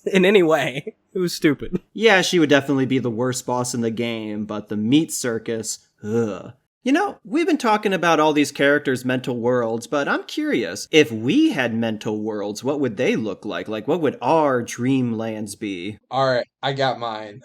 C: in any way. It was stupid.
B: Yeah, she would definitely be the worst boss in the game, but the meat circus, ugh. You know, we've been talking about all these characters' mental worlds, but I'm curious, if we had mental worlds, what would they look like? Like, what would our dreamlands be?
A: All right, I got mine.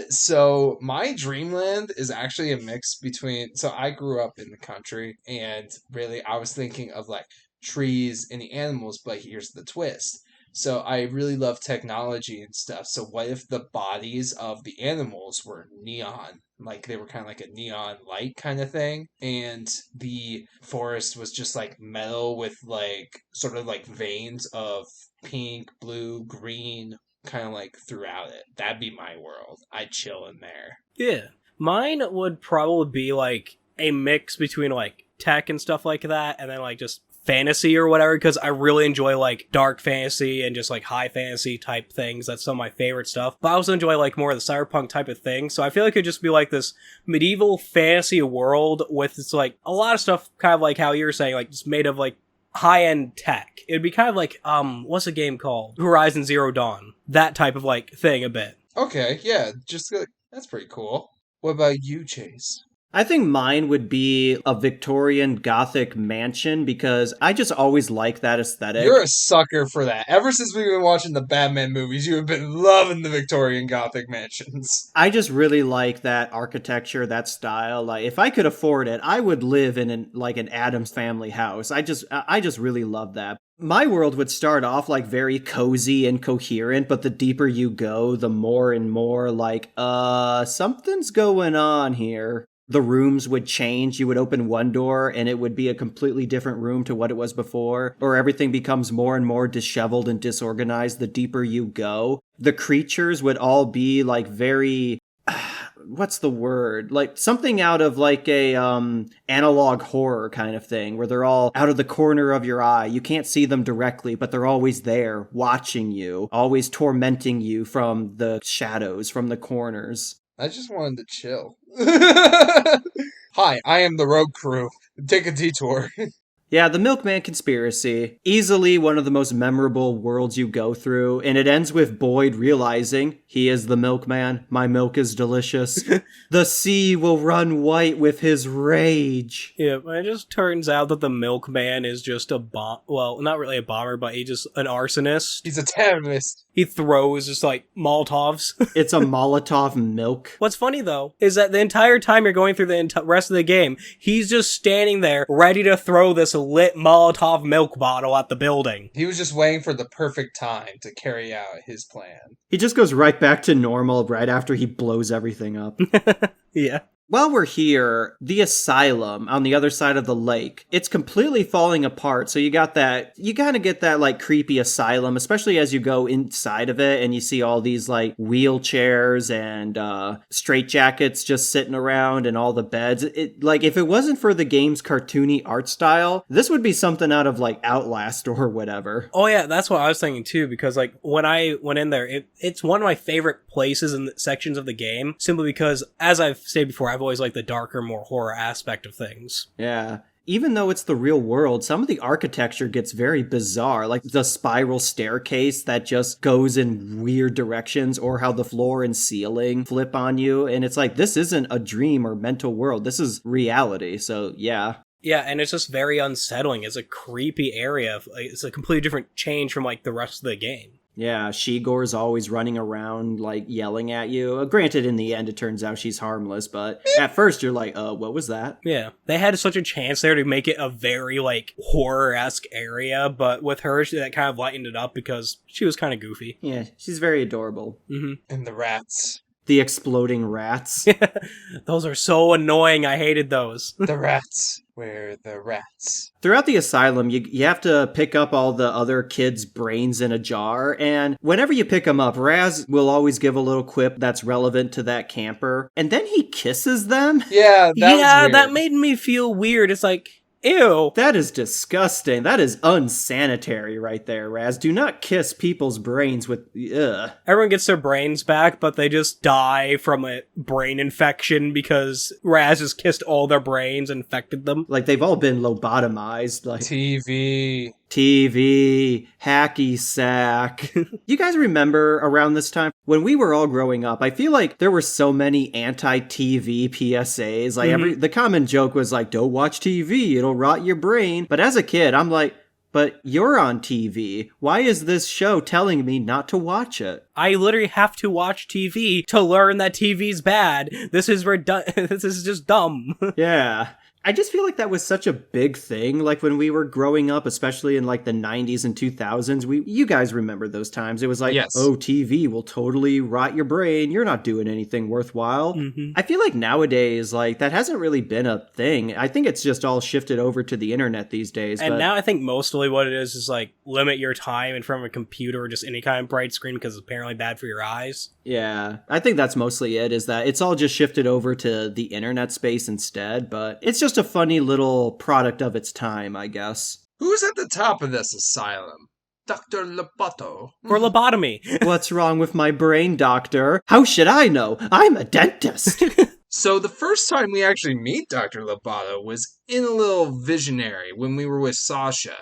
A: So my dreamland is actually a mix between. So I grew up in the country, and really, I was thinking of like trees and the animals. But here's the twist. So I really love technology and stuff. So what if the bodies of the animals were neon? Like they were kind of like a neon light kind of thing, and the forest was just like metal with like sort of like veins of pink, blue, green, kind of like throughout it. That'd be my world. I'd chill in there.
C: Yeah. Mine would probably be like a mix between like tech and stuff like that, and then like just fantasy or whatever, because I really enjoy like dark fantasy and just like high fantasy type things. That's some of my favorite stuff. But I also enjoy like more of the cyberpunk type of thing. So I feel like it could just be like this medieval fantasy world with it's like a lot of stuff, kind of like how you were saying, like just made of like high-end tech. It'd be kind of like, what's a game called? Horizon Zero Dawn. That type of, like, thing a bit.
A: Okay, yeah, that's pretty cool. What about you, Chase?
B: I think mine would be a Victorian Gothic mansion because I just always like that aesthetic.
A: You're a sucker for that. Ever since we've been watching the Batman movies, you have been loving the Victorian Gothic mansions.
B: I just really like that architecture, that style. Like, if I could afford it, I would live in an Addams Family house. I just really love that. My world would start off like very cozy and coherent, but the deeper you go, the more and more like, something's going on here. The rooms would change. You would open one door and it would be a completely different room to what it was before, or everything becomes more and more disheveled and disorganized the deeper you go. The creatures would all be like very, what's the word? Like something out of like a analog horror kind of thing where they're all out of the corner of your eye. You can't see them directly, but they're always there watching you, always tormenting you from the shadows, from the corners.
A: I just wanted to chill. Hi, I am the road crew. Take a detour.
B: Yeah, the Milkman Conspiracy. Easily one of the most memorable worlds you go through, and it ends with Boyd realizing he is the milkman. My milk is delicious. The sea will run white with his rage.
C: Yeah, it just turns out that the milkman is just a well, not really a bomber, but he's just an arsonist.
A: He's a terrorist.
C: He throws just like Molotovs.
B: It's a Molotov milk.
C: What's funny though, is that the entire time you're going through the rest of the game, he's just standing there ready to throw this lit Molotov milk bottle at the building.
A: He was just waiting for the perfect time to carry out his plan.
B: He just goes right back to normal right after he blows everything up.
C: Yeah.
B: While we're here, the asylum on the other side of the lake, it's completely falling apart. So you kind of get that like creepy asylum, especially as you go inside of it and you see all these like wheelchairs and straitjackets just sitting around and all the beds. Like if it wasn't for the game's cartoony art style, this would be something out of like Outlast or whatever.
C: Oh yeah, that's what I was thinking too, because like when I went in there, it's one of my favorite places and sections of the game, simply because, as I've stated before, I've always liked the darker, more horror aspect of things.
B: Yeah. Even though it's the real world, some of the architecture gets very bizarre, like the spiral staircase that just goes in weird directions, or how the floor and ceiling flip on you. And it's like, this isn't a dream or mental world. This is reality. So, yeah.
C: Yeah, and it's just very unsettling. It's a creepy area. It's a completely different change from like the rest of the game.
B: Yeah, Shigor's always running around, like, yelling at you. Granted, in the end, it turns out she's harmless, but at first you're like, what was that?
C: Yeah, they had such a chance there to make it a very, like, horror-esque area, but with her, that kind of lightened it up because she was kind of goofy.
B: Yeah, she's very adorable.
C: Mm-hmm.
A: And the rats.
B: The exploding rats.
C: Those are so annoying. I hated those.
A: The rats. Where the rats.
B: Throughout the asylum, you have to pick up all the other kids' brains in a jar, and whenever you pick them up, Raz will always give a little quip that's relevant to that camper, and then he kisses them?
A: Yeah, that was weird.
C: That made me feel weird. It's like, ew.
B: That is disgusting. That is unsanitary right there, Raz. Do not kiss people's brains with... Ugh.
C: Everyone gets their brains back, but they just die from a brain infection because Raz has kissed all their brains and infected them.
B: Like, they've all been lobotomized. Like
A: TV.
B: Hacky sack. You guys remember around this time when we were all growing up? I feel like there were so many anti-TV PSAs. Like the common joke was like, "Don't watch TV; it'll rot your brain." But as a kid, I'm like, "But you're on TV. Why is this show telling me not to watch it?"
C: I literally have to watch TV to learn that TV's bad. This is this is just dumb.
B: Yeah. I just feel like that was such a big thing, like when we were growing up, especially in like the 90s and 2000s. You guys remember those times. It was like,
A: yes.
B: Oh, TV will totally rot your brain. You're not doing anything worthwhile. I feel like nowadays, like that hasn't really been a thing. I think it's just all shifted over to the internet these days.
C: And now I think mostly what it is like limit your time in front of a computer or just any kind of bright screen because it's apparently bad for your eyes.
B: Yeah, I think that's mostly it, is that it's all just shifted over to the internet space instead, but it's just a funny little product of its time, I guess.
A: Who's at the top of this asylum? Dr. Loboto.
C: For lobotomy.
B: What's wrong with my brain, doctor? How should I know? I'm a dentist.
A: So the first time we actually meet Dr. Loboto was in a little visionary when we were with Sasha.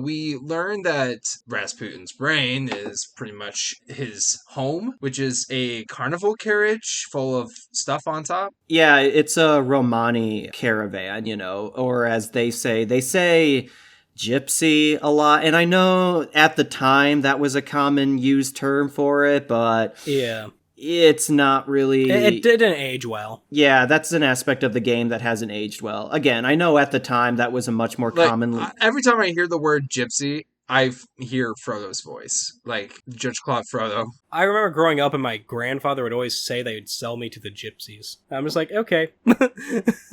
A: We learned that Rasputin's brain is pretty much his home, which is a carnival carriage full of stuff on top.
B: Yeah, it's a Romani caravan, or as they say gypsy a lot. And I know at the time that was a common used term for it, but
C: yeah.
B: It's not really...
C: It didn't age well.
B: Yeah, that's an aspect of the game that hasn't aged well. Again, I know at the time that was a much more common...
A: Every time I hear the word gypsy, I hear Frodo's voice. Like, Judge Claude Frodo.
C: I remember growing up and my grandfather would always say they would sell me to the gypsies. I'm just like, okay.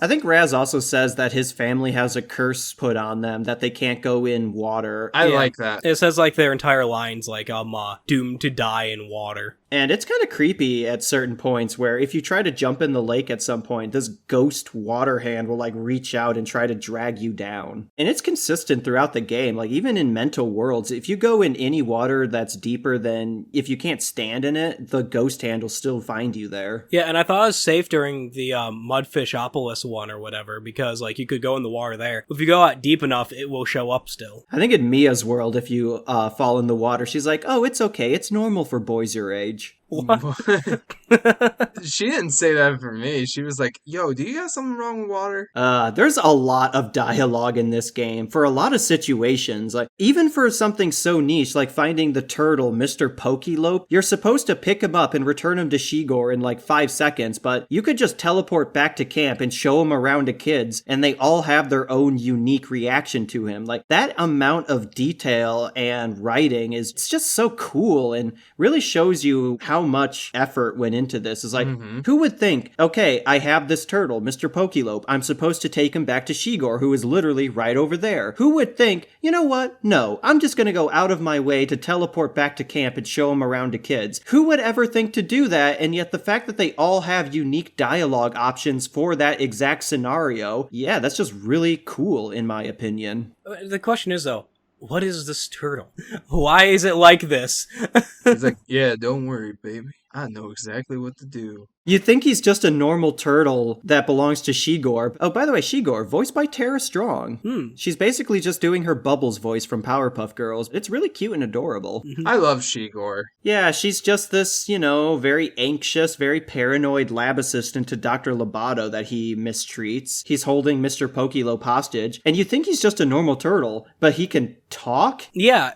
B: I think Raz also says that his family has a curse put on them, that they can't go in water.
A: I like that.
C: It says like their entire line's like, doomed to die in water.
B: And it's kind of creepy at certain points where if you try to jump in the lake at some point, this ghost water hand will like reach out and try to drag you down. And it's consistent throughout the game. Like even in mental worlds, if you go in any water that's deeper than, if you can't stand in it, the ghost hand will still find you there.
C: Yeah, and I thought it was safe during the Mudfishopolis one or whatever, because like you could go in the water there. If you go out deep enough, it will show up still.
B: I think in Mia's world, if you fall in the water, she's like, oh, it's okay. It's normal for boys your age.
C: What?
A: She didn't say that for me. She was like, yo, do you got something wrong with water?
B: There's a lot of dialogue in this game for a lot of situations. Like even for something so niche like finding the turtle, Mr. Pokelope, you're supposed to pick him up and return him to Shigor in like 5 seconds, but you could just teleport back to camp and show him around to kids and they all have their own unique reaction to him. Like that amount of detail and writing it's just so cool and really shows you how much effort went into this. Is like, who would think, okay, I have this turtle, Mr. Pokelope, I'm supposed to take him back to Shigor, who is literally right over there. Who would think, you know what? No, I'm just gonna go out of my way to teleport back to camp and show him around to kids. Who would ever think to do that? And yet the fact that they all have unique dialogue options for that exact scenario, yeah, that's just really cool in my opinion.
C: The question is though, what is this turtle? Why is it like this?
A: He's like, yeah, don't worry, baby. I know exactly what to do.
B: You think he's just a normal turtle that belongs to Shigor. Oh, by the way, Shigor, voiced by Tara Strong. She's basically just doing her Bubbles voice from Powerpuff Girls. It's really cute and adorable.
A: I love Shigor.
B: Yeah, she's just this, very anxious, very paranoid lab assistant to Dr. Loboto that he mistreats. He's holding Mr. Pokelope hostage, and you think he's just a normal turtle, but he can talk?
C: Yeah.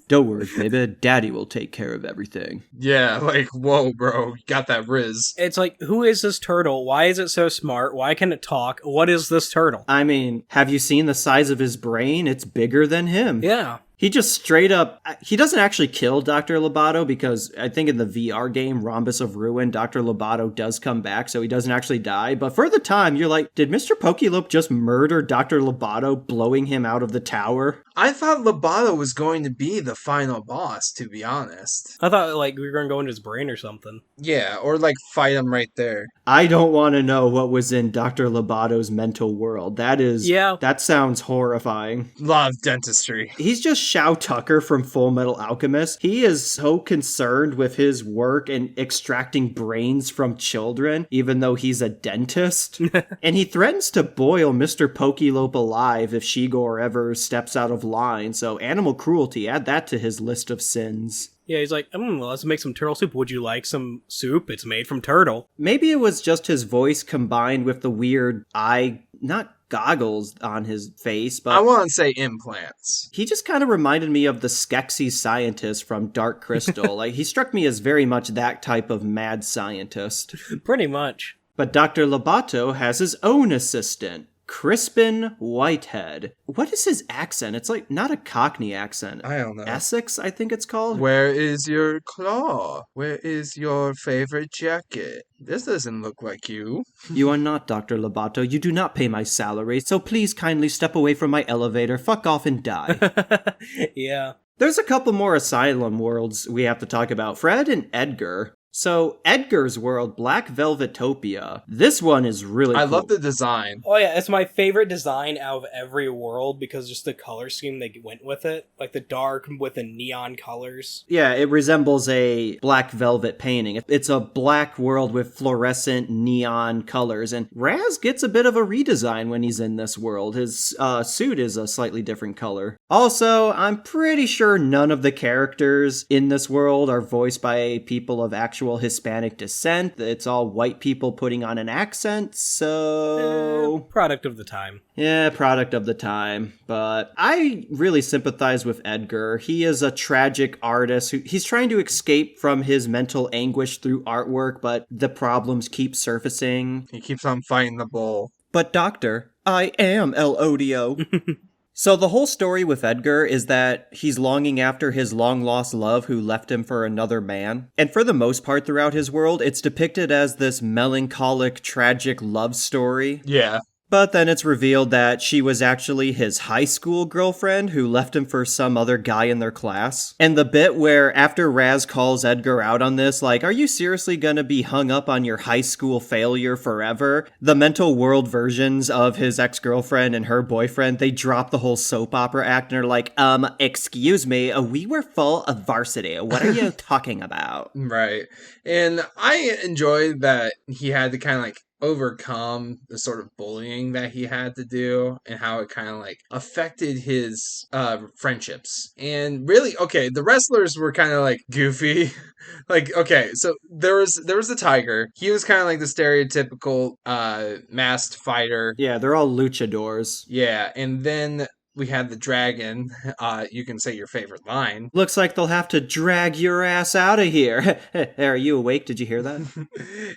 B: Don't worry, baby. Daddy will take care of everything.
A: Yeah, like, whoa, bro. You got that Riz.
C: It's like, who is this turtle? Why is it so smart? Why can it talk? What is this turtle?
B: I mean, have you seen the size of his brain? It's bigger than him.
C: Yeah.
B: He just straight up, he doesn't actually kill Dr. Loboto because I think in the VR game, Rhombus of Ruin, Dr. Loboto does come back, so he doesn't actually die. But for the time, you're like, did Mr. Pokelope just murder Dr. Loboto, blowing him out of the tower?
A: I thought Loboto was going to be the final boss, to be honest.
C: I thought, like, we were going to go into his brain or something.
A: Yeah, or, like, fight him right there.
B: I don't want to know what was in Dr. Loboto's mental world. That sounds horrifying.
A: Love dentistry.
B: He's just Shao Tucker from Full Metal Alchemist. He is so concerned with his work and extracting brains from children, even though he's a dentist. And he threatens to boil Mr. Pokelope alive if Shigor ever steps out of line. So animal cruelty, add that to his list of sins.
C: Yeah, he's like, well, let's make some turtle soup. Would you like some soup? It's made from turtle.
B: Maybe it was just his voice combined with the weird not goggles on his face, but
A: I want to say implants.
B: he just kind of reminded me of the Skeksis scientist from Dark Crystal. Like, he struck me as very much that type of mad scientist.
C: Pretty much.
B: But Dr. Lobato has his own assistant, Crispin Whitehead. What is his accent? It's like not a Cockney accent.
A: I don't know.
B: Essex, I think it's called.
A: Where is your claw? Where is your favorite jacket? This doesn't look like you.
B: You are not Dr. Lobato. You do not pay my salary, so please kindly step away from my elevator, fuck off and die.
C: Yeah.
B: There's a couple more Asylum worlds we have to talk about. Fred and Edgar. So, Edgar's world, Black Velvetopia. This one is really cool.
A: I love the design.
C: Oh yeah, it's my favorite design out of every world because just the color scheme they went with it. Like the dark with the neon colors.
B: Yeah, it resembles a black velvet painting. It's a black world with fluorescent neon colors, and Raz gets a bit of a redesign when he's in this world. His suit is a slightly different color. Also, I'm pretty sure none of the characters in this world are voiced by people of actual Hispanic descent. It's all white people putting on an accent, so...
C: Product of the time.
B: Yeah, product of the time. But I really sympathize with Edgar. He is a tragic artist. He's trying to escape from his mental anguish through artwork, but the problems keep surfacing.
A: He keeps on fighting the bull.
B: But doctor, I am El Odio. So the whole story with Edgar is that he's longing after his long-lost love who left him for another man. And for the most part throughout his world, it's depicted as this melancholic, tragic love story.
A: Yeah.
B: But then it's revealed that she was actually his high school girlfriend who left him for some other guy in their class. And the bit where after Raz calls Edgar out on this, like, are you seriously gonna be hung up on your high school failure forever? The mental world versions of his ex-girlfriend and her boyfriend, they drop the whole soap opera act and are like, excuse me, we were full of varsity. What are you talking about?
A: Right. And I enjoyed that he had to kind of like overcome the sort of bullying that he had to do and how it kind of like affected his friendships. And really, okay, the wrestlers were kind of like goofy. Like, okay, so there was the tiger. He was kind of like the stereotypical masked fighter.
B: Yeah, they're all luchadors.
A: Yeah, and then we had the dragon. You can say your favorite line.
B: Looks like they'll have to drag your ass out of here. Are you awake? Did you hear that?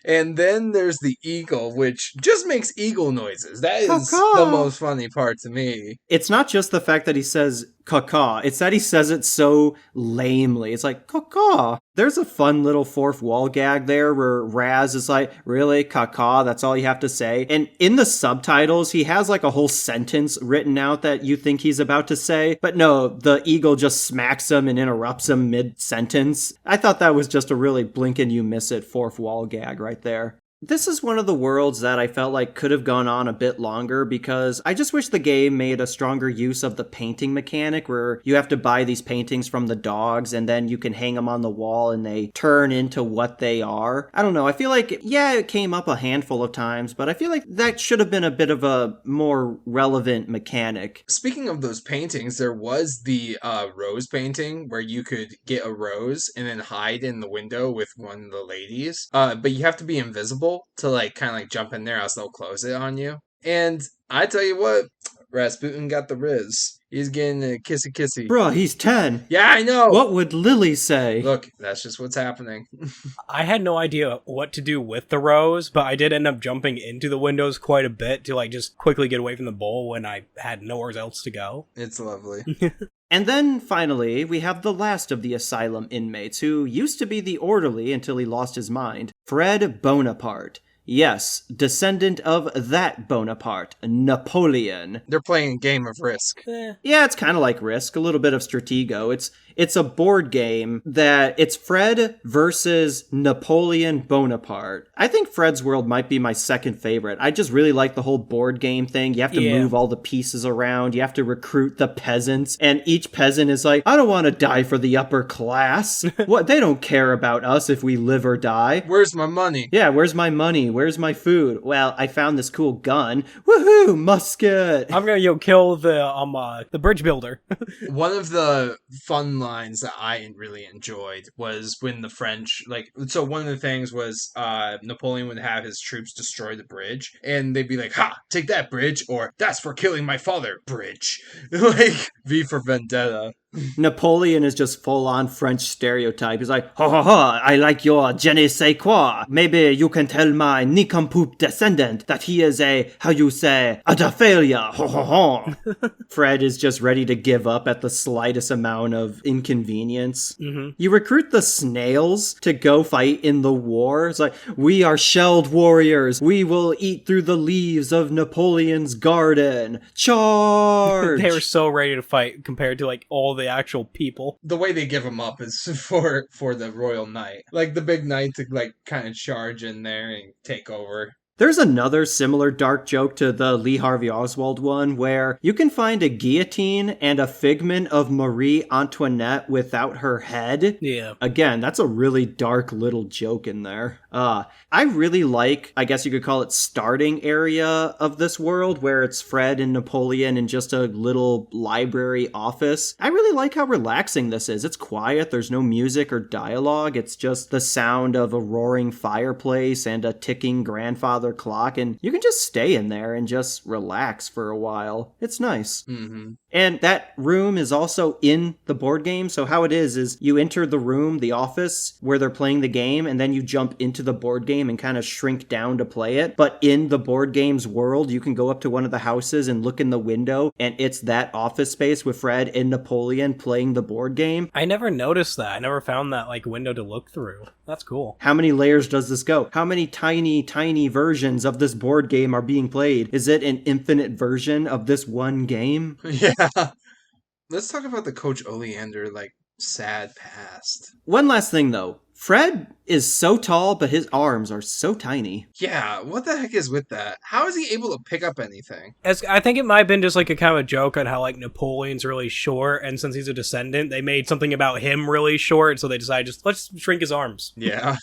A: And then there's the eagle, which just makes eagle noises. That is
B: Caw-caw.
A: the most funny part to me.
B: It's not just the fact that he says caw-caw. It's that he says it so lamely. It's like, caw-caw. There's a fun little fourth wall gag there where Raz is like, really? Caw-caw? That's all you have to say? And in the subtitles, he has like a whole sentence written out that you think he's about to say. But no, the eagle just smacks him and interrupts him mid-sentence. I thought that was just a really blink and you miss it fourth wall gag right there. This is one of the worlds that I felt like could have gone on a bit longer because I just wish the game made a stronger use of the painting mechanic where you have to buy these paintings from the dogs and then you can hang them on the wall and they turn into what they are. I don't know. I feel like, yeah, it came up a handful of times, but I feel like that should have been a bit of a more relevant mechanic.
A: Speaking of those paintings, there was the rose painting where you could get a rose and then hide in the window with one of the ladies. But you have to be invisible to like kind of like jump in there, else they'll close it on you. And I tell you what, Razputin got the riz. He's getting a kissy.
B: Bruh, he's 10.
A: Yeah, I know.
B: What would Lily say?
A: Look, that's just what's happening.
C: I had no idea what to do with the rose, but I did end up jumping into the windows quite a bit to like just quickly get away from the bowl when I had nowhere else to go.
A: It's lovely.
B: And then, finally, we have the last of the asylum inmates, who used to be the orderly until he lost his mind, Fred Bonaparte. Yes, descendant of that Bonaparte, Napoleon.
A: They're playing a game of Risk.
B: Yeah, it's kind of like Risk, a little bit of Stratego. It's a board game that it's Fred versus Napoleon Bonaparte. I think Fred's World might be my second favorite. I just really like the whole board game thing. You have to move all the pieces around. You have to recruit the peasants, and each peasant is like, I don't want to die for the upper class. What? They don't care about us if we live or die.
A: Where's my money?
B: Yeah, where's my money? Where's my food? Well, I found this cool gun. Woohoo, musket!
C: I'm gonna kill the bridge builder.
A: One of the fun lines that I really enjoyed was when the French, so one of the things was Napoleon would have his troops destroy the bridge, and they'd be like, ha, take that bridge, or that's for killing my father, bridge. Like, V for Vendetta.
B: Napoleon is just full-on French stereotype. He's like, ha ha ha, I like your je ne sais quoi. Maybe you can tell my nincompoop descendant that he is a failure. Ha ha ha. Fred is just ready to give up at the slightest amount of inconvenience. Mm-hmm. You recruit the snails to go fight in the war. It's like, we are shelled warriors. We will eat through the leaves of Napoleon's garden. Charge!
C: They were so ready to fight compared to all the actual people.
A: The way they give them up is for the royal knight. Like the big knight to kind of charge in there and take over.
B: There's another similar dark joke to the Lee Harvey Oswald one where you can find a guillotine and a figment of Marie Antoinette without her head.
C: Yeah.
B: Again, that's a really dark little joke in there. I really like, I guess you could call it starting area of this world where it's Fred and Napoleon in just a little library office. I really like how relaxing this is. It's quiet. There's no music or dialogue. It's just the sound of a roaring fireplace and a ticking grandfather clock, and you can just stay in there and just relax for a while. It's nice.
A: Mm-hmm.
B: And that room is also in the board game. So how it is you enter the room, the office where they're playing the game, and then you jump into the board game and kind of shrink down to play it. But in the board game's world, you can go up to one of the houses and look in the window, and it's that office space with Fred and Napoleon playing the board game.
C: I never noticed that. I never found that window to look through. That's cool.
B: How many layers does this go? How many tiny versions of this board game are being played? Is it an infinite version of this one game?
A: Yeah. Let's talk about the Coach Oleander, sad past.
B: One last thing, though. Fred is so tall, but his arms are so tiny.
A: Yeah, what the heck is with that? How is he able to pick up anything?
C: I think it might have been just a kind of a joke on how Napoleon's really short, and since he's a descendant, they made something about him really short, so they decided let's shrink his arms.
A: Yeah.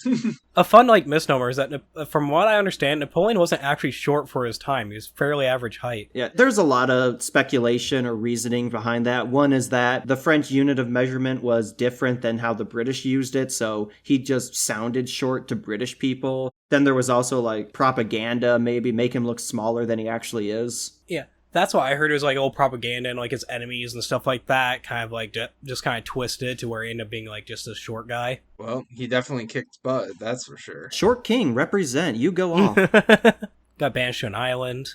C: A fun misnomer is that from what I understand, Napoleon wasn't actually short for his time. He was fairly average height.
B: Yeah, there's a lot of speculation or reasoning behind that. One is that the French unit of measurement was different than how the British used it, so he just sounded short to British people. Then there was also propaganda, maybe make him look smaller than he actually is.
C: Yeah, that's what I heard. It was old propaganda and his enemies and stuff like that, kind of just kind of twisted to where he ended up being just a short guy.
A: Well, he definitely kicked butt, that's for sure.
B: Short King, represent. You go off.
C: Got banished to an island.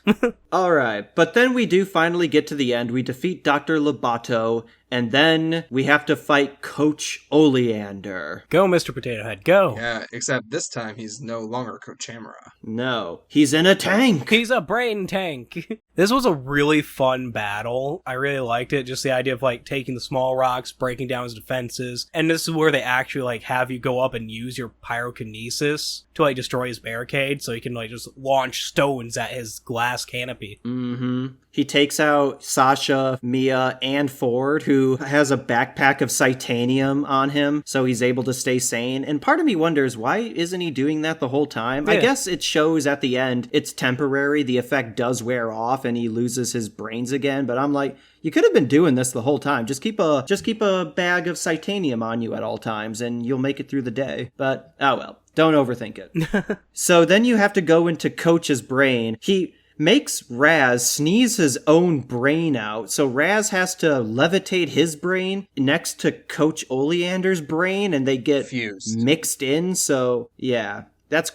B: Alright, but then we do finally get to the end. We defeat Dr. Lobato, and then we have to fight Coach Oleander.
C: Go, Mr. Potato Head, go!
A: Yeah, except this time he's no longer Coach Hamera.
B: No, he's in a tank!
C: He's a brain tank! This was a really fun battle. I really liked it. Just the idea of taking the small rocks, breaking down his defenses, and this is where they actually have you go up and use your pyrokinesis to destroy his barricade, so he can just launch stones at his glass canopy.
B: Mm-hmm. He takes out Sasha, Mia, and Ford, who has a backpack of Psychonium on him, so he's able to stay sane. And part of me wonders, why isn't he doing that the whole time? Yeah. I guess it shows at the end it's temporary, the effect does wear off, and he loses his brains again, but I'm like, you could have been doing this the whole time. Just keep a bag of Psychonium on you at all times, and you'll make it through the day. But, oh well, don't overthink it. So then you have to go into Coach's brain. He makes Raz sneeze his own brain out, so Raz has to levitate his brain next to Coach Oleander's brain, and they get
A: fused,
B: mixed in, so yeah, that's...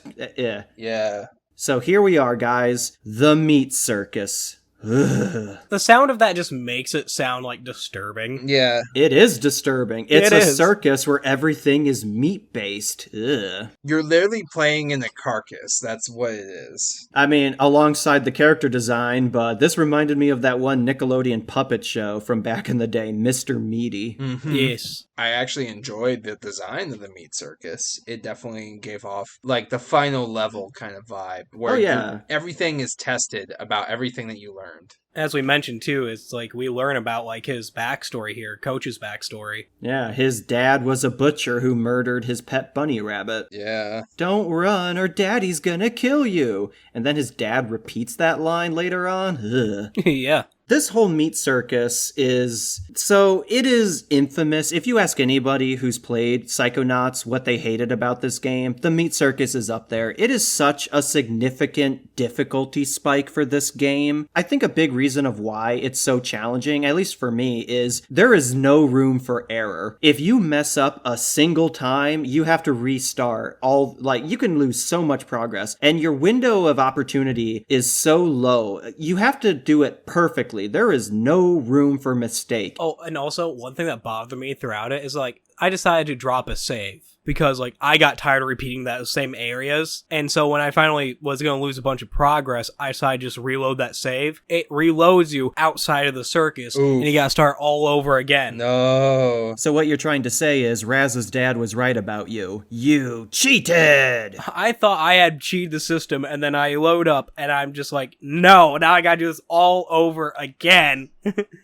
A: Yeah.
B: So here we are, guys, the meat circus.
C: The sound of that just makes it sound like disturbing.
A: Yeah.
B: It is disturbing. It's
C: It
B: a
C: is.
B: circus where everything is meat-based. Ugh.
A: You're literally playing in a carcass. That's what it is.
B: I mean, alongside the character design, but this reminded me of that one Nickelodeon puppet show from back in the day, Mr. Meaty.
A: Mm-hmm.
C: Yes.
A: I actually enjoyed the design of the meat circus. It definitely gave off like the final level kind of vibe where
B: Oh, yeah.
A: everything is tested about everything that you learned.
C: As we mentioned too, it's like we learn about like his backstory here, Coach's backstory.
B: Yeah, his dad was a butcher who murdered his pet bunny rabbit.
A: Yeah.
B: Don't run or daddy's gonna kill you. And then his dad repeats that line later on. Ugh.
C: Yeah.
B: This whole meat circus is... So, it is infamous. If you ask anybody who's played Psychonauts what they hated about this game, the meat circus is up there. It is such a significant difficulty spike for this game. I think a big reason of why it's so challenging, at least for me, is there is no room for error. If you mess up a single time, you have to restart. You can lose so much progress. And your window of opportunity is so low. You have to do it perfectly. There is no room for mistake.
C: Oh, and also one thing that bothered me throughout it is like I decided to drop a save because like I got tired of repeating those same areas. And so when I finally was going to lose a bunch of progress, I decided to just reload that save. It reloads you outside of the circus and you got to start all over again.
A: No.
B: So what you're trying to say is Raz's dad was right about you. You cheated!
C: I thought I had cheated the system and then I load up and I'm just like, no, now I got to do this all over again.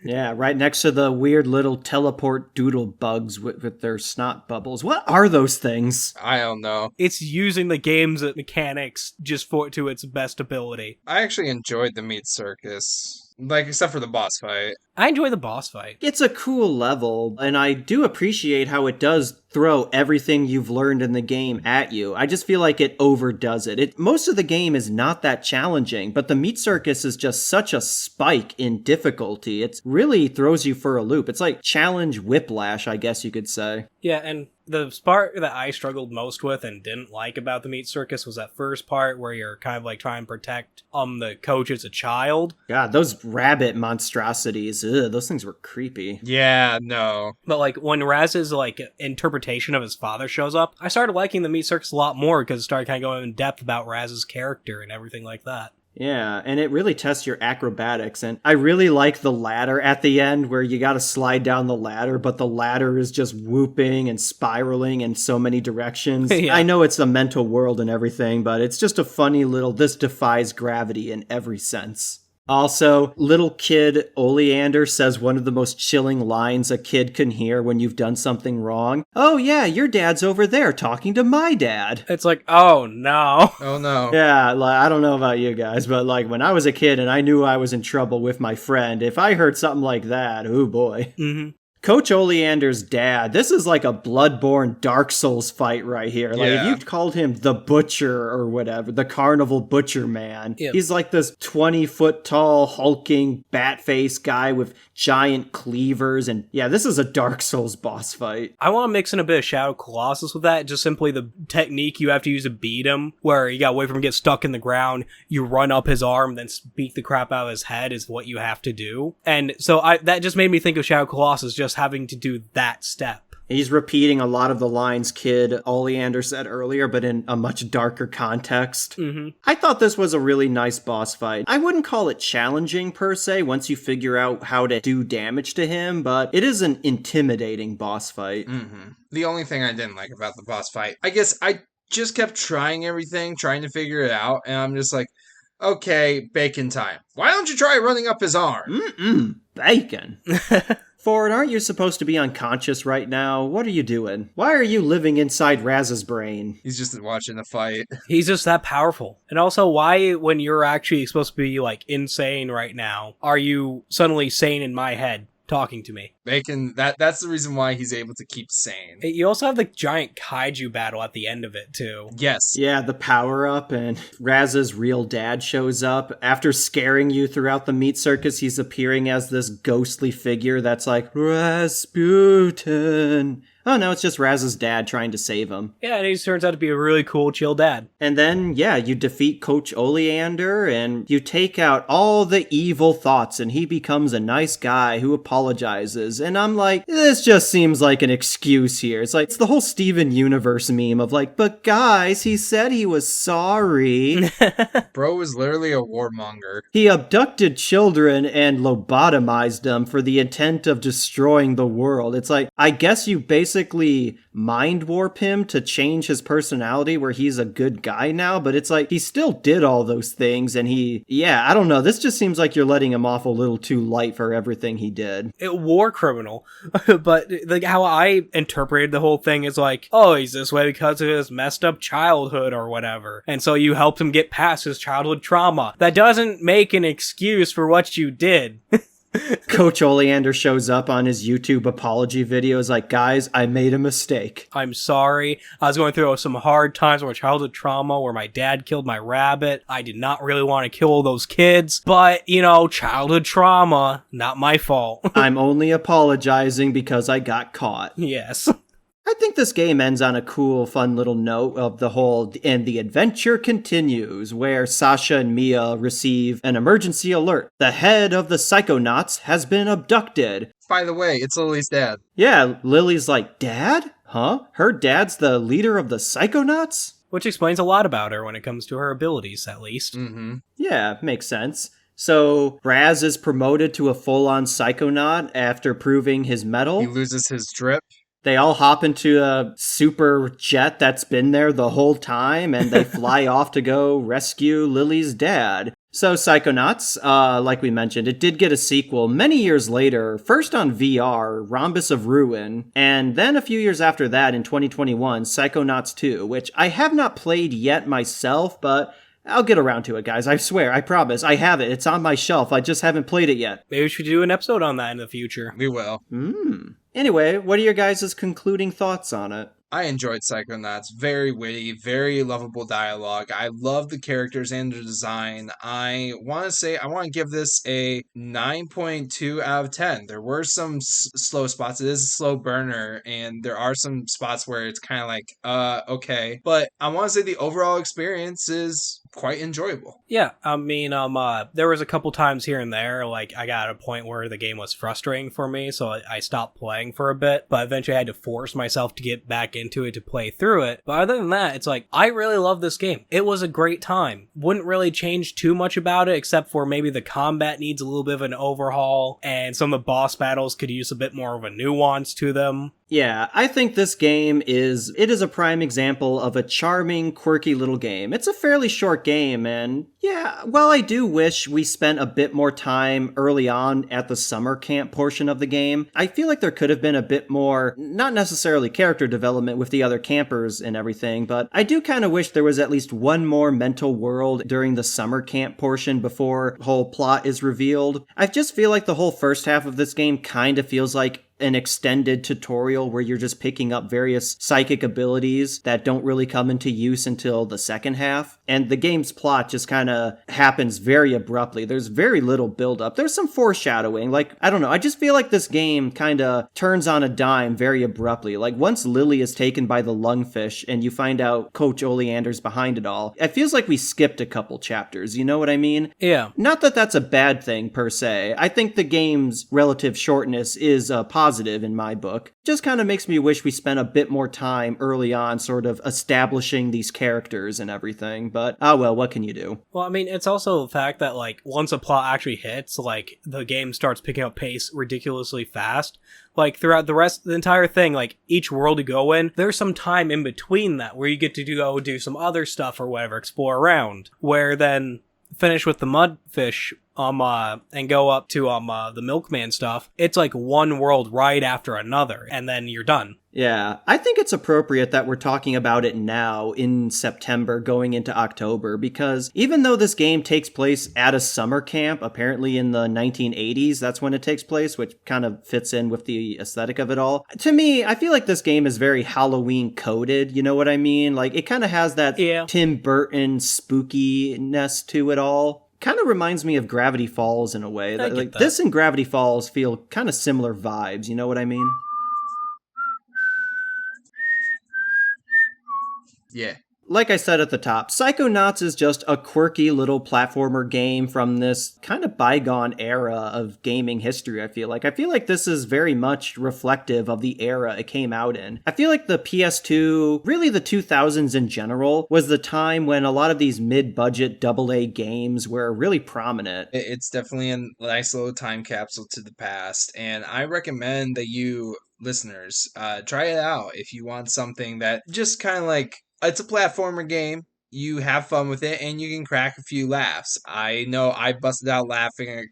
B: Yeah, right next to the weird little teleport doodle bugs with their snot bubbles. What are those things?
A: I don't know.
C: It's using the game's mechanics just to its best ability.
A: I actually enjoyed the meat circus. Like, except for the boss fight.
C: I enjoy the boss fight.
B: It's a cool level, and I do appreciate how it does throw everything you've learned in the game at you. I just feel like it overdoes it. Most of the game is not that challenging, but the meat circus is just such a spike in difficulty. It really throws you for a loop. It's like challenge whiplash, I guess you could say.
C: Yeah, and the part that I struggled most with and didn't like about the meat circus was that first part where you're kind of like trying to protect the coach as a child.
B: God, those rabbit monstrosities, those things were creepy.
A: Yeah, no.
C: But like when Raz's like interpretation of his father shows up, I started liking the meat circus a lot more because it started kind of going in depth about Raz's character and everything like that.
B: Yeah, and it really tests your acrobatics, and I really like the ladder at the end where you gotta slide down the ladder, but the ladder is just whooping and spiraling in so many directions.
C: Yeah.
B: I know it's a mental world and everything, but it's just a funny little, this defies gravity in every sense. Also, little kid Oleander says one of the most chilling lines a kid can hear when you've done something wrong. Oh yeah, your dad's over there talking to my dad.
C: It's like, oh no.
A: Oh no.
B: Yeah, I don't know about you guys, but when I was a kid and I knew I was in trouble with my friend, if I heard something like that, oh boy.
C: Mm-hmm.
B: Coach Oleander's dad, this is like a Bloodborne Dark Souls fight right here. If you called him the Butcher or whatever, the Carnival Butcher Man, he's like this 20-foot tall, hulking, bat-faced guy with giant cleavers, and this is a Dark Souls boss fight.
C: I want to mix in a bit of Shadow Colossus with that, just simply the technique you have to use to beat him, where you gotta wait for him to get stuck in the ground, you run up his arm, then beat the crap out of his head is what you have to do. And so that just made me think of Shadow Colossus, just having to do that step.
B: He's repeating a lot of the lines Kid Oleander said earlier, but in a much darker context.
C: Mm-hmm.
B: I thought this was a really nice boss fight. I wouldn't call it challenging per se once you figure out how to do damage to him, but it is an intimidating boss fight.
A: Mm-hmm. The only thing I didn't like about the boss fight, I guess I just kept trying everything, trying to figure it out, and I'm just like, okay, bacon time. Why don't you try running up his arm?
B: Bacon. Ford, aren't you supposed to be unconscious right now? What are you doing? Why are you living inside Raz's brain?
A: He's just watching the fight.
C: He's just that powerful. And also, why, when you're actually supposed to be, like, insane right now, are you suddenly sane in my head talking to me?
A: That's the reason why he's able to keep sane.
C: You also have the giant kaiju battle at the end of it, too.
A: Yes.
B: Yeah, the power-up, and Raz's real dad shows up. After scaring you throughout the meat circus, he's appearing as this ghostly figure that's like, Razputin. Oh no, it's just Raz's dad trying to save him.
C: Yeah, and he turns out to be a really cool, chill dad.
B: And then, yeah, you defeat Coach Oleander, and you take out all the evil thoughts, and he becomes a nice guy who apologizes. And I'm like, this just seems like an excuse here. It's like, it's the whole Steven Universe meme of like, but guys, he said he was sorry.
A: Bro was literally a warmonger.
B: He abducted children and lobotomized them for the intent of destroying the world. It's like, I guess you basically mind warp him to change his personality where he's a good guy now, but it's like he still did all those things, and I don't know, this just seems like you're letting him off a little too light for everything he did.
C: War criminal. But like how I interpreted the whole thing is like, oh, he's this way because of his messed up childhood or whatever, and so you helped him get past his childhood trauma. That doesn't make an excuse for what you did.
B: Coach Oleander shows up on his YouTube apology videos like, guys, I made a mistake.
C: I'm sorry. I was going through some hard times where childhood trauma, where my dad killed my rabbit. I did not really want to kill all those kids, but, childhood trauma, not my fault.
B: I'm only apologizing because I got caught.
C: Yes.
B: I think this game ends on a cool, fun little note of the whole, and the adventure continues, where Sasha and Mia receive an emergency alert. The head of the Psychonauts has been abducted.
A: By the way, it's Lily's dad.
B: Yeah, Lily's like, Dad? Huh? Her dad's the leader of the Psychonauts?
C: Which explains a lot about her when it comes to her abilities, at least.
A: Mm-hmm.
B: Yeah, makes sense. So, Raz is promoted to a full-on Psychonaut after proving his mettle.
A: He loses his drip.
B: They all hop into a super jet that's been there the whole time, and they fly off to go rescue Lily's dad. So Psychonauts, like we mentioned, it did get a sequel many years later, first on VR, Rhombus of Ruin, and then a few years after that in 2021, Psychonauts 2, which I have not played yet myself, but I'll get around to it, guys. I swear, I promise. I have it. It's on my shelf. I just haven't played it yet.
C: Maybe we should do an episode on that in the future.
A: We will.
B: Anyway, what are your guys' concluding thoughts on it?
A: I enjoyed Psychonauts. Very witty, very lovable dialogue. I love the characters and the design. I want to give this a 9.2 out of 10. There were some slow spots. It is a slow burner, and there are some spots where it's kind of like, okay. But I want to say the overall experience is quite enjoyable.
C: Yeah, I mean, there was a couple times here and there, like, I got a point where the game was frustrating for me, so I stopped playing for a bit, but eventually I had to force myself to get back into it to play through it. But other than that, it's like, I really love this game. It was a great time. Wouldn't really change too much about it, except for maybe the combat needs a little bit of an overhaul, and some of the boss battles could use a bit more of a nuance to them.
B: Yeah, I think this game is a prime example of a charming, quirky little game. It's a fairly short game, and yeah, while I do wish we spent a bit more time early on at the summer camp portion of the game, I feel like there could have been a bit more, not necessarily character development with the other campers and everything, but I do kind of wish there was at least one more mental world during the summer camp portion before the whole plot is revealed. I just feel like the whole first half of this game kind of feels like an extended tutorial where you're just picking up various psychic abilities that don't really come into use until the second half. And the game's plot just kind of happens very abruptly. There's very little build-up. There's some foreshadowing. Like, I don't know. I just feel like this game kind of turns on a dime very abruptly. Like, once Lily is taken by the lungfish and you find out Coach Oleander's behind it all, it feels like we skipped a couple chapters. You know what I mean?
C: Yeah.
B: Not that that's a bad thing, per se. I think the game's relative shortness is a positive in my book. Just kind of makes me wish we spent a bit more time early on sort of establishing these characters and everything, but well, what can you do?
C: Well, I mean, it's also the fact that, like, once a plot actually hits, like, the game starts picking up pace ridiculously fast. Like, throughout the entire thing, like, each world you go in, there's some time in between that where you get to go do some other stuff or whatever, explore around, where then finish with the mudfish and go up to the milkman stuff, it's like one world right after another, and then you're done.
B: Yeah, I think it's appropriate that we're talking about it now in September going into October, because even though this game takes place at a summer camp, apparently in the 1980s, that's when it takes place, which kind of fits in with the aesthetic of it all. To me, I feel like this game is very Halloween coded, you know what I mean? Like, it kind of has that Tim Burton spookiness to it all. Kind of reminds me of Gravity Falls in a way. Like this and Gravity Falls feel kind of similar vibes, you know what I mean?
A: Yeah.
B: Like I said at the top, Psychonauts is just a quirky little platformer game from this kind of bygone era of gaming history, I feel like. I feel like this is very much reflective of the era it came out in. I feel like the PS2, really the 2000s in general, was the time when a lot of these mid-budget AA games were really prominent.
A: It's definitely a nice little time capsule to the past, and I recommend that you listeners try it out if you want something that just kind of like, it's a platformer game. You have fun with it, and you can crack a few laughs. I know I busted out laughing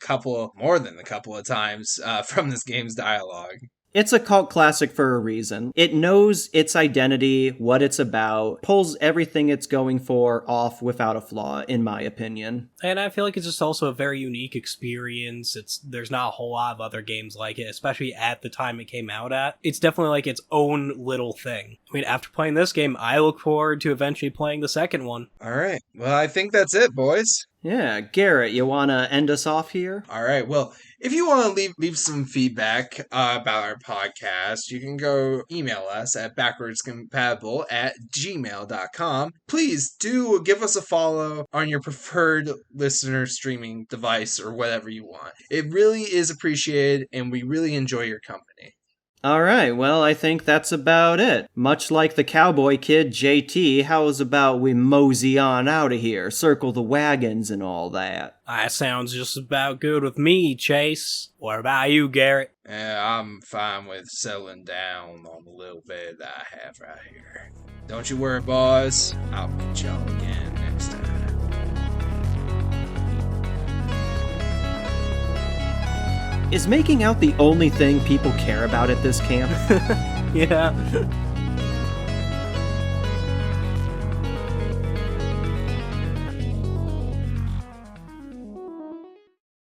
A: more than a couple of times from this game's dialogue.
B: It's a cult classic for a reason. It knows its identity, what it's about, pulls everything it's going for off without a flaw, in my opinion.
C: And I feel like it's just also a very unique experience. There's not a whole lot of other games like it, especially at the time it came out at. It's definitely like its own little thing. I mean, after playing this game, I look forward to eventually playing the second one.
A: All right. Well, I think that's it, boys.
B: Yeah, Garrett, you want to end us off here?
A: All right. Well, if you want to leave some feedback about our podcast, you can go email us at backwardscompatible@gmail.com. Please do give us a follow on your preferred listener streaming device or whatever you want. It really is appreciated, and we really enjoy your company.
B: All right, well, I think that's about it. Much like the cowboy kid, JT, how's about we mosey on out of here, circle the wagons and all that?
C: That sounds just about good with me, Chase. What about you, Garrett?
A: Yeah, I'm fine with settling down on the little bit that I have right here. Don't you worry, boys. I'll meet y'all again next time.
B: Is making out the only thing people care about at this camp?
C: Yeah.